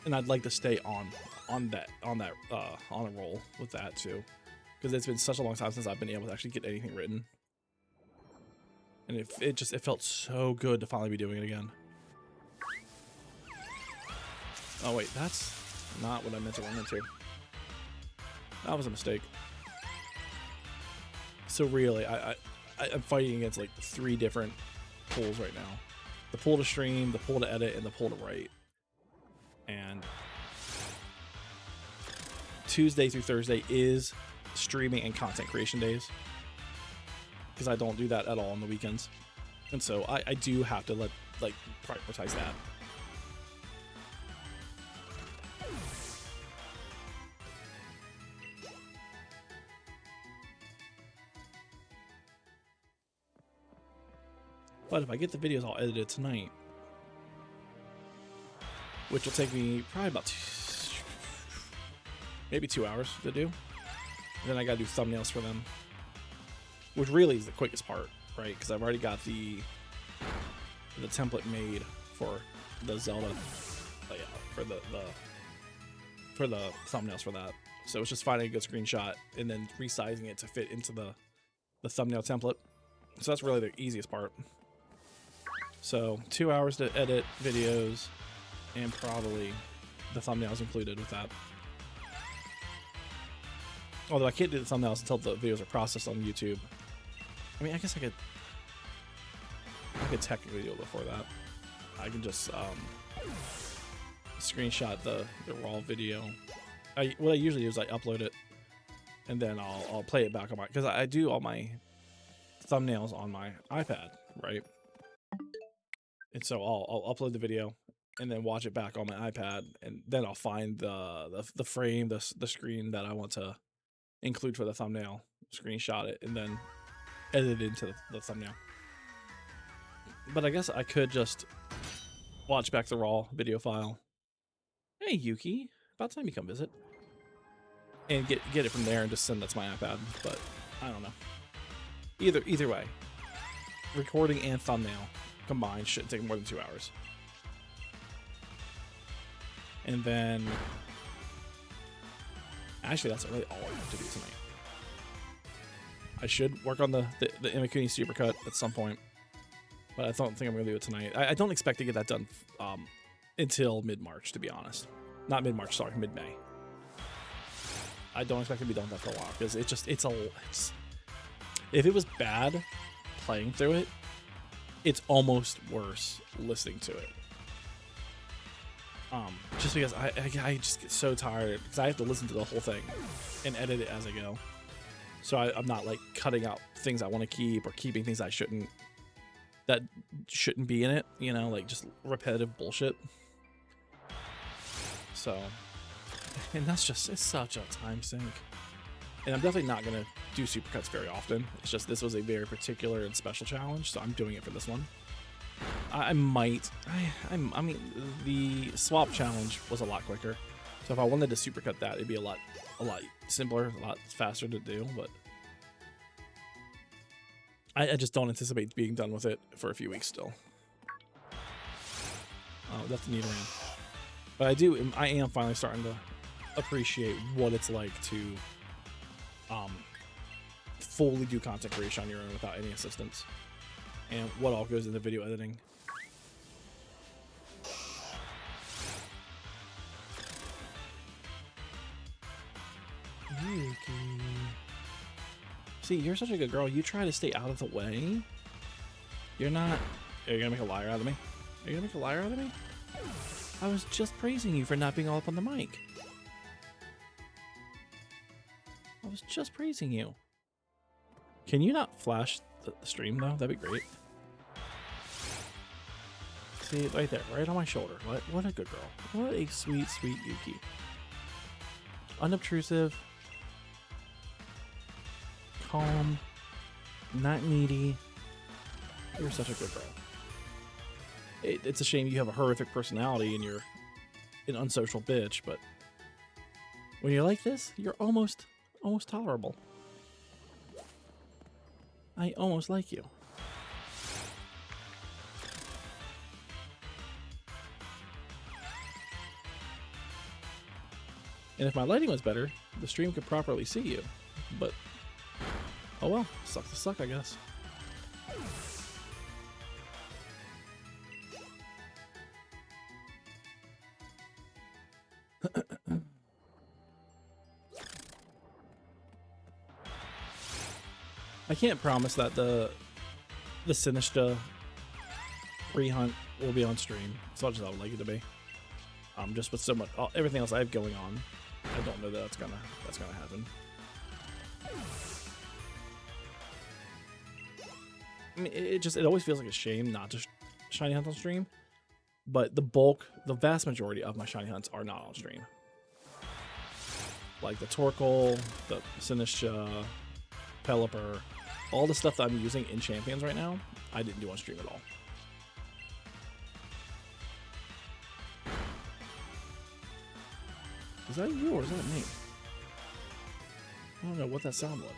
and I'd like to stay on a roll with that too, because it's been such a long time since I've been able to actually get anything written, and it felt so good to finally be doing it again. Oh wait, that's not what I meant to run into. That was a mistake. So really, I'm fighting against like 3 different pulls right now: the pull to stream, the pull to edit, and the pull to write. And Tuesday through Thursday is streaming and content creation days, because I don't do that at all on the weekends, and so I do have to prioritize that. But if I get the videos all edited tonight, which will take me probably about maybe 2 hours to do, and then I gotta do thumbnails for them, which really is the quickest part, right? Because I've already got the template made for the Zelda layout, for the thumbnails for that. So it's just finding a good screenshot and then resizing it to fit into the thumbnail template. So that's really the easiest part. So 2 hours to edit videos, and probably the thumbnails included with that. Although I can't do the thumbnails until the videos are processed on YouTube. I mean, I guess I could technically do it before that. I can just screenshot the raw video. What I usually do is I upload it, and then I'll play it back on my, because I do all my thumbnails on my iPad, right? And so I'll upload the video and then watch it back on my iPad, and then I'll find the frame, the screen that I want to include for the thumbnail, screenshot it, and then edit it into the thumbnail. But I guess I could just watch back the raw video file. Hey Yuki, about time you come visit. And get it from there and just send that to my iPad. But I don't know. Either way, recording and thumbnail combined shouldn't take more than 2 hours. And then actually that's really all I have to do tonight. I should work on the Imakuni supercut at some point, but I don't think I'm gonna do it tonight. I don't expect to get that done until mid-March, to be honest. Not mid-March, sorry, mid-May. I don't expect to be done with that for a while, because if it was bad playing through it, it's almost worse listening to it. Just because I just get so tired, because I have to listen to the whole thing and edit it as I go. So I'm not like cutting out things I want to keep or keeping things that shouldn't be in it, you know, like just repetitive bullshit. So, and it's such a time sink. And I'm definitely not going to do supercuts very often. It's just this was a very particular and special challenge, so I'm doing it for this one. I mean, the swap challenge was a lot quicker. So if I wanted to supercut that, it'd be a lot simpler, a lot faster to do, but I just don't anticipate being done with it for a few weeks still. Oh, that's a neat ram. But I am finally starting to appreciate what it's like to fully do content creation on your own without any assistance, and what all goes into video editing. Yuki. See, you're such a good girl. You try to stay out of the way. You're not... Are you gonna make a liar out of me? Are you gonna make a liar out of me? I was just praising you for not being all up on the mic. I was just praising you. Can you not flash the stream, though? That'd be great. See, right there, right on my shoulder. What a good girl. What a sweet, sweet Yuki. Unobtrusive. Calm. Not needy. You're such a good girl. It's a shame you have a horrific personality and you're an unsocial bitch, but when you're like this, you're almost tolerable. I almost like you. And if my lighting was better, the stream could properly see you. But, oh well, sucks to suck, I guess. I can't promise that the Sinistcha free hunt will be on stream as much as I would like it to be. Just with so much everything else I have going on, I don't know that that's gonna happen. I mean, it always feels like a shame not to shiny hunt on stream, but the vast majority of my shiny hunts are not on stream. Like the Torkoal, the Sinistcha, Pelipper, all the stuff that I'm using in Champions right now, I didn't do on stream at all. Is that you or is that me? I don't know what that sound was.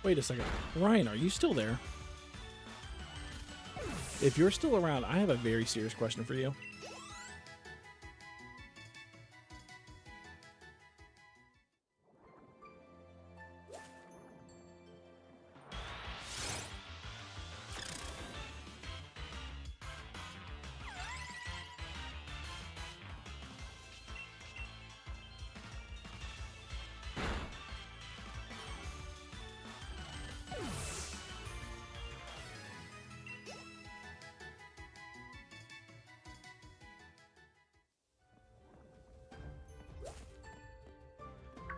Wait a second. Ryan, are you still there? If you're still around, I have a very serious question for you.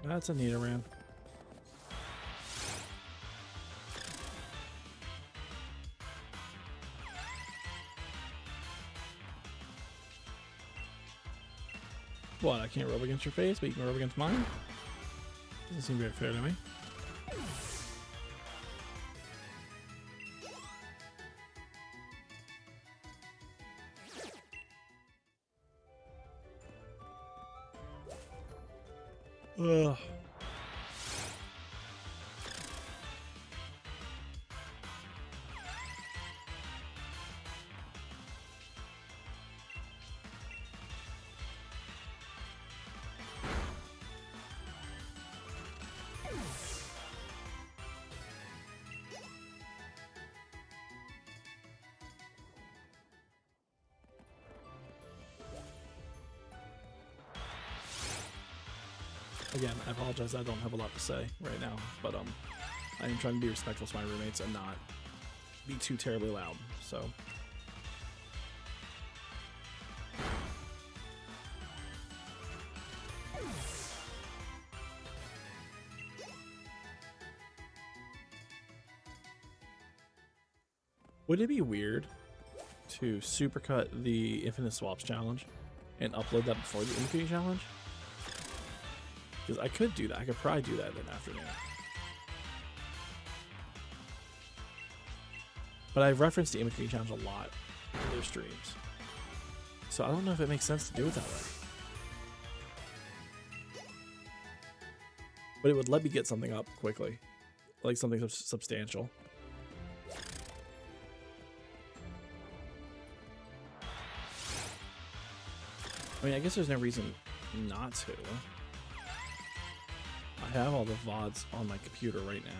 That's a Nidoran. What, I can't rub against your face, but you can rub against mine? Doesn't seem very fair to me. Ugh. Again, I apologize, I don't have a lot to say right now, but I am trying to be respectful to my roommates and not be too terribly loud, so. Would it be weird to supercut the Infinite Swaps challenge and upload that before the Infinity challenge? Because I could do that. I could probably do that in the afternoon. But I've referenced the Imitating Challenge a lot in their streams. So I don't know if it makes sense to do it that way. But it would let me get something up quickly. Like something substantial. I mean, I guess there's no reason not to. I have all the VODs on my computer right now.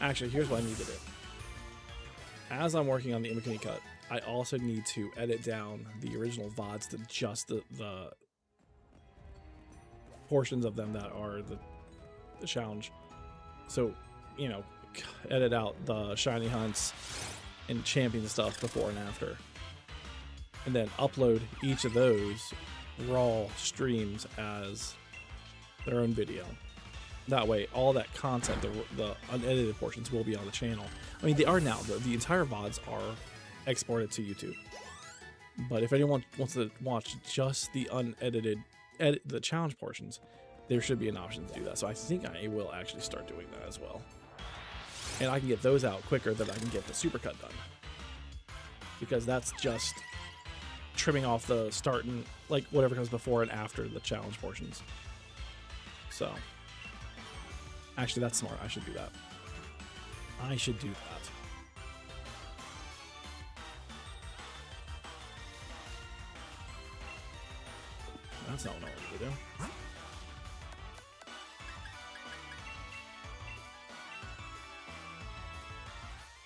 Actually, here's what I need to do. As I'm working on the Imikuni cut, I also need to edit down the original VODs to just the portions of them that are the challenge. So, you know, edit out the shiny hunts and champion stuff before and after. And then upload each of those raw streams as their own video. That way, all that content, the unedited portions, will be on the channel. I mean, they are now. The entire VODs are exported to YouTube. But if anyone wants to watch just the unedited, the challenge portions, there should be an option to do that. So I think I will actually start doing that as well. And I can get those out quicker than I can get the supercut done. Because that's just trimming off the start and like whatever comes before and after the challenge portions. So actually that's smart. I should do that. I should do that. That's not what I wanted to do.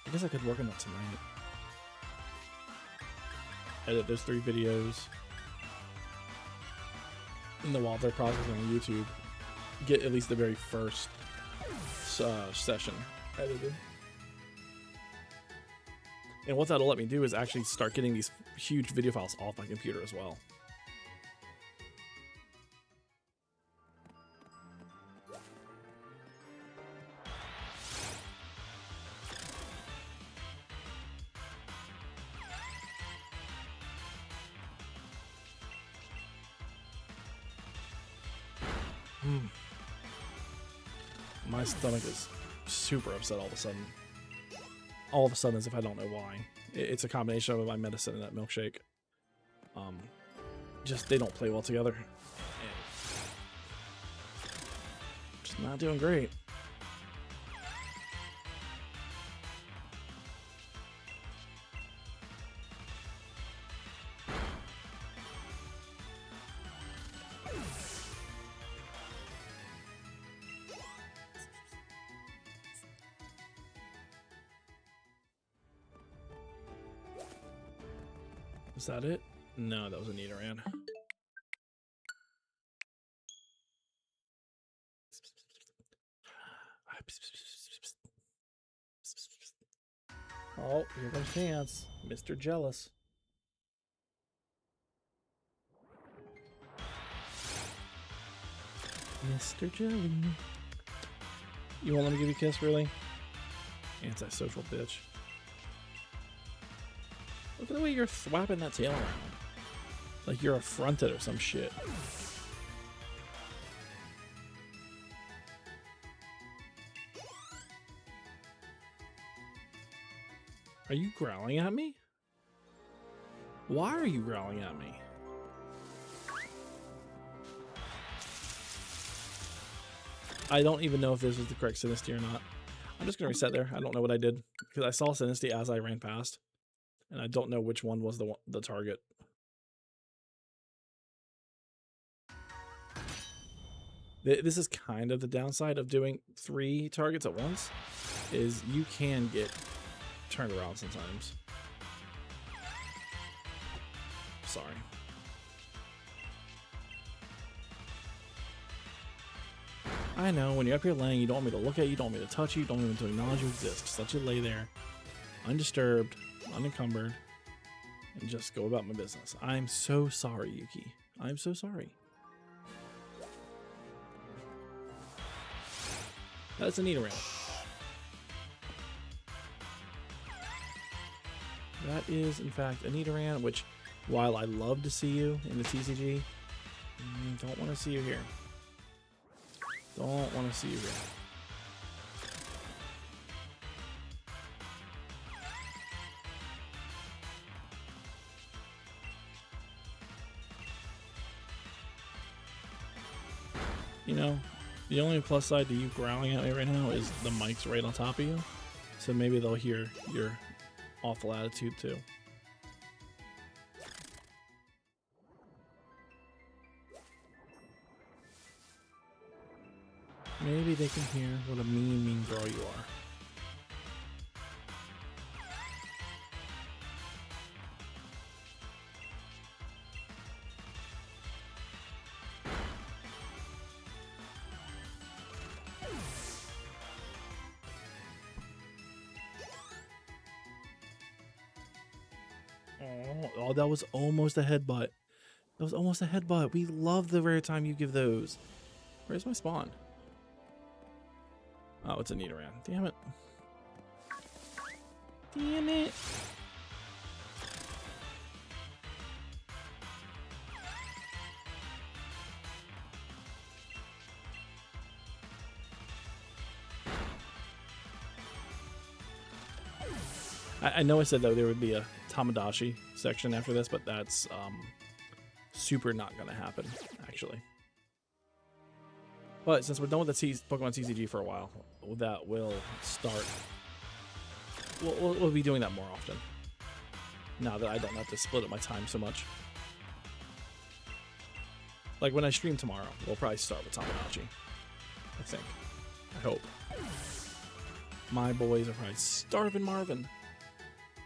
I guess I could work on that tonight. Edit those 3 videos. And then while they're processing on YouTube, get at least the very first session edited. And what that'll let me do is actually start getting these huge video files off my computer as well. My stomach is super upset all of a sudden. All of a sudden, as if I don't know why. It's a combination of my medicine and that milkshake. Just they don't play well together. Just not doing great. Is that it? No, that was a Nidoran. Oh, here comes Chance. Mr. Jealous. Mr. Jelly. You won't let me give you a kiss, really? Antisocial bitch. Look at the way you're thwapping that tail around. Like you're affronted or some shit. Are you growling at me? Why are you growling at me? I don't even know if this was the correct Sinistea or not. I'm just gonna reset there. I don't know what I did because I saw Sinistea as I ran past, and I don't know which one was the target. This is kind of the downside of doing 3 targets at once, is you can get turned around sometimes. Sorry. I know, when you're up here laying, you don't want me to look at you, don't want me to touch you, don't want me to acknowledge you exist. Just let you lay there, undisturbed, unencumbered, and just go about my business. I'm so sorry, Yuki. I'm so sorry. That's a Nidoran. That is, in fact, a Nidoran, which, while I love to see you in the TCG, don't want to see you here. Don't want to see you here. You know, the only plus side to you growling at me right now is the mic's right on top of you. So maybe they'll hear your awful attitude too. Maybe they can hear what a mean girl you are. Oh, that was almost a headbutt. That was almost a headbutt. We love the rare time you give those. Where's my spawn? Oh, it's a Nidoran. Damn it. Damn it. I know I said that there would be a Tamagotchi section after this, but that's super not going to happen, actually. But since we're done with the Pokemon TCG for a while, that will start. We'll be doing that more often. Now that I don't have to split up my time so much. Like when I stream tomorrow, we'll probably start with Tamagotchi. I think. I hope. My boys are probably starving Marvin.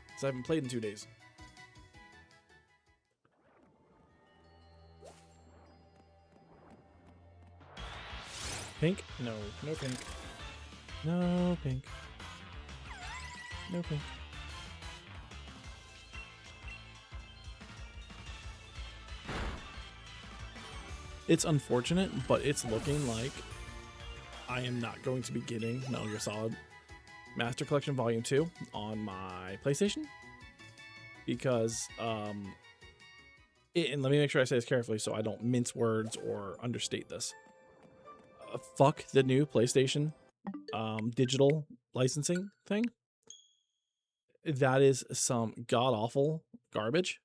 Because I haven't played in 2 days. Pink? No. No pink. No pink. No pink. It's unfortunate, but it's looking like I am not going to be getting Metal Gear Solid Master Collection Volume 2 on my PlayStation. Because, and let me make sure I say this carefully so I don't mince words or understate this. Fuck the new PlayStation digital licensing thing. That is some god-awful garbage.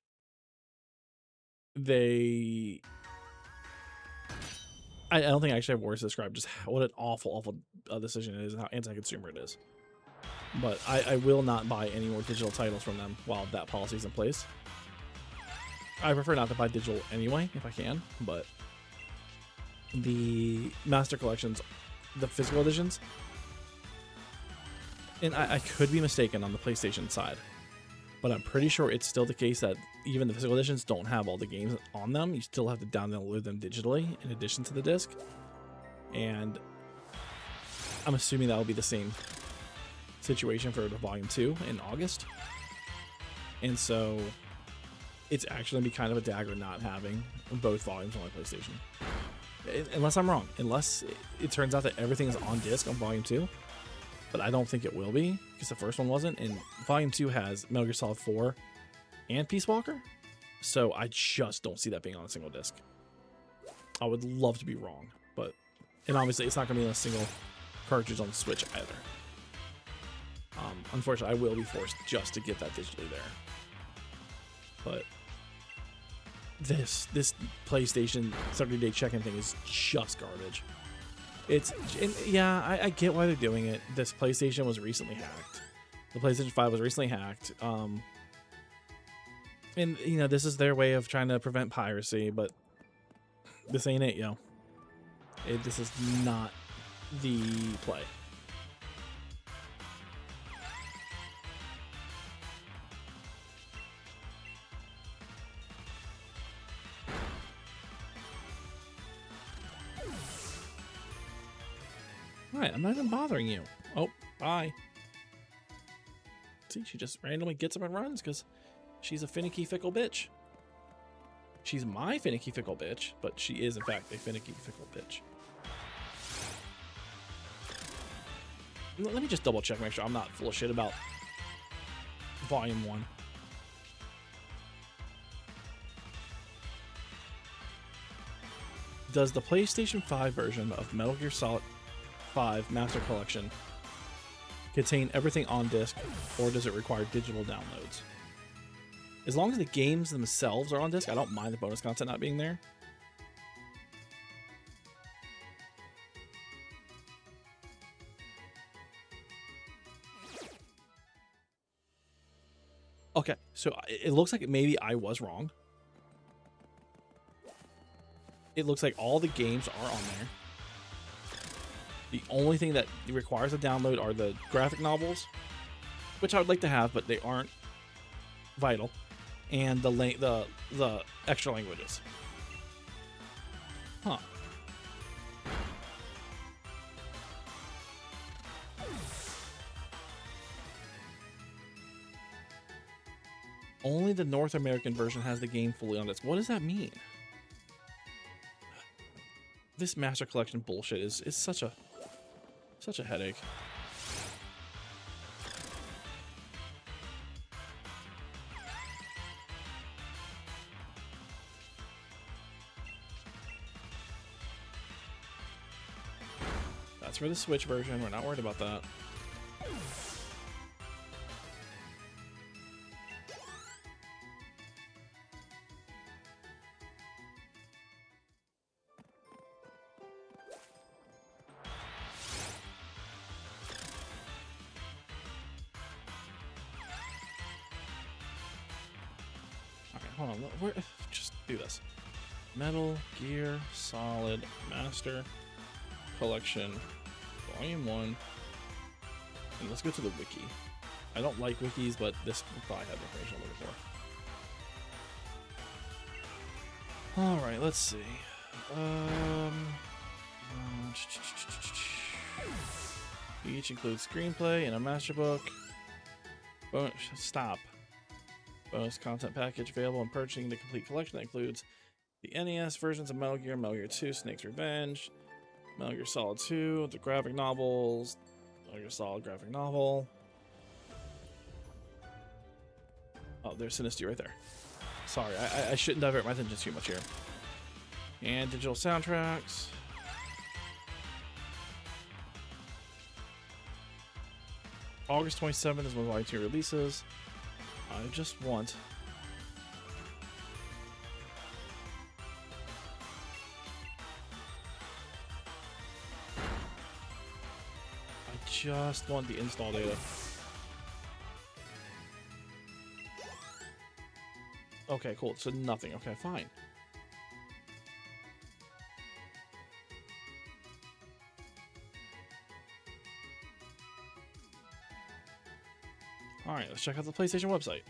I don't think I actually have words to describe just what an awful decision it is and how anti-consumer it is. But I will not buy any more digital titles from them while that policy is in place. I prefer not to buy digital anyway, if I can, but the Master Collections, the physical editions, and I could be mistaken on the PlayStation side, but I'm pretty sure it's still the case that even the physical editions don't have all the games on them. You still have to download them digitally in addition to the disc. And I'm assuming that will be the same situation for the Volume 2 in August. And so it's actually going to be kind of a dagger not having both volumes on my PlayStation. Unless I'm wrong. Unless it turns out that everything is on disc on Volume 2. But I don't think it will be, because the first one wasn't. And Volume 2 has Metal Gear Solid 4 and Peace Walker. So I just don't see that being on a single disc. I would love to be wrong. And obviously it's not going to be on a single cartridge on the Switch either. Unfortunately, I will be forced just to get that digitally there. But this PlayStation 30-day check-in thing is just garbage. I get why they're doing it. This PlayStation was recently hacked. The PlayStation 5 was recently hacked. And, you know, this is their way of trying to prevent piracy, but this ain't it, yo. This is not the play. Alright, I'm not even bothering you. Oh, bye. See, she just randomly gets up and runs because she's a finicky, fickle bitch. She's my finicky, fickle bitch, but she is, in fact, a finicky, fickle bitch. Let me just double check, make sure I'm not full of shit about Volume 1. Does the PlayStation 5 version of Metal Gear Solid 5 Master Collection contain everything on disc, or does it require digital downloads? As long as the games themselves are on disc, I don't mind the bonus content not being there. Okay, so it looks like maybe I was wrong. It looks like all the games are on there. The only thing that requires a download are the graphic novels, which I would like to have, but they aren't vital, and the extra languages. Huh. Only the North American version has the game fully on disc. What does that mean? This Master Collection bullshit is such a headache. That's for the Switch version. We're not worried about that. hold on. Just do this. Metal Gear Solid Master Collection, Volume 1. And let's go to the wiki. I don't like wikis, but this will probably have the information I'm looking for. Alright, let's see. Each includes screenplay and a master book. Stop. Bonus content package available and purchasing the complete collection that includes the NES versions of Metal Gear 2, Snake's Revenge, Metal Gear Solid 2, the graphic novels, Metal Gear Solid graphic novel. Oh, there's Sinistea right there. Sorry, I shouldn't divert my attention too much here. And digital soundtracks. August 27th is when Volume 2 releases. I just want... the install data. Okay, cool. So nothing. Okay, fine. Alright, let's check out the PlayStation website.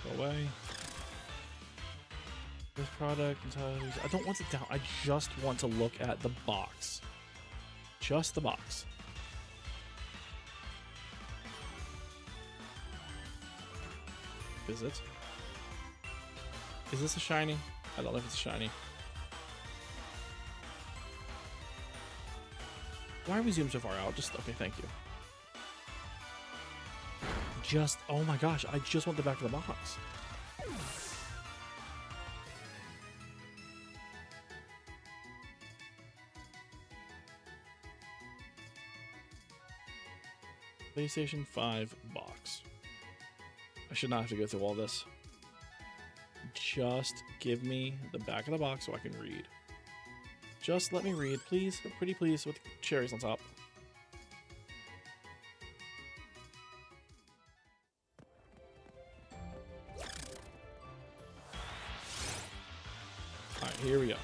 Go away. This product, I don't want it down. I just want to look at the box. Just the box. Visit. Is this a shiny? I don't know if it's a shiny. Why are we zoomed so far out? Just, okay, thank you. Just, oh my gosh, I just want the back of the box. PlayStation 5 box. I should not have to go through all this. Just give me the back of the box so I can read. Just let me read, please. Pretty please, with cherries on top. Alright, here we go.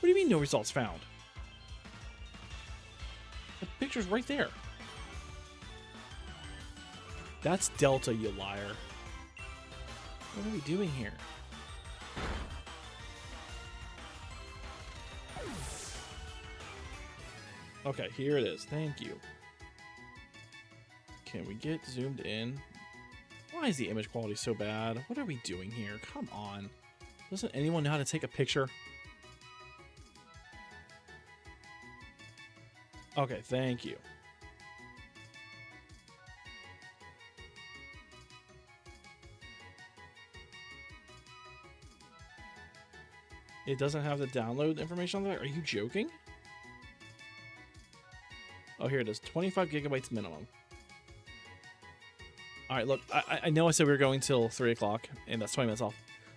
What do you mean no results found? The picture's right there. That's Delta, you liar. What are we doing here? Okay, here it is. Thank you. Can we get zoomed in? Why is the image quality so bad? What are we doing here? Come on. Doesn't anyone know how to take a picture? Okay, thank you. It doesn't have the download information on there? Are you joking? Oh, here it is. 25 gigabytes minimum. Alright, look, I know I said we were going till 3 o'clock, and that's 20 minutes off,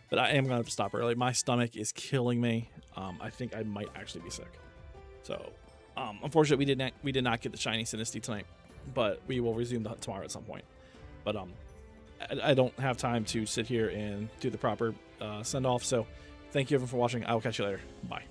but I am going to have to stop early. My stomach is killing me. I think I might actually be sick. So, unfortunately, we did not get the shiny Sinistea tonight, but we will resume tomorrow at some point. But I don't have time to sit here and do the proper send-off, so thank you everyone for watching. I will catch you later. Bye.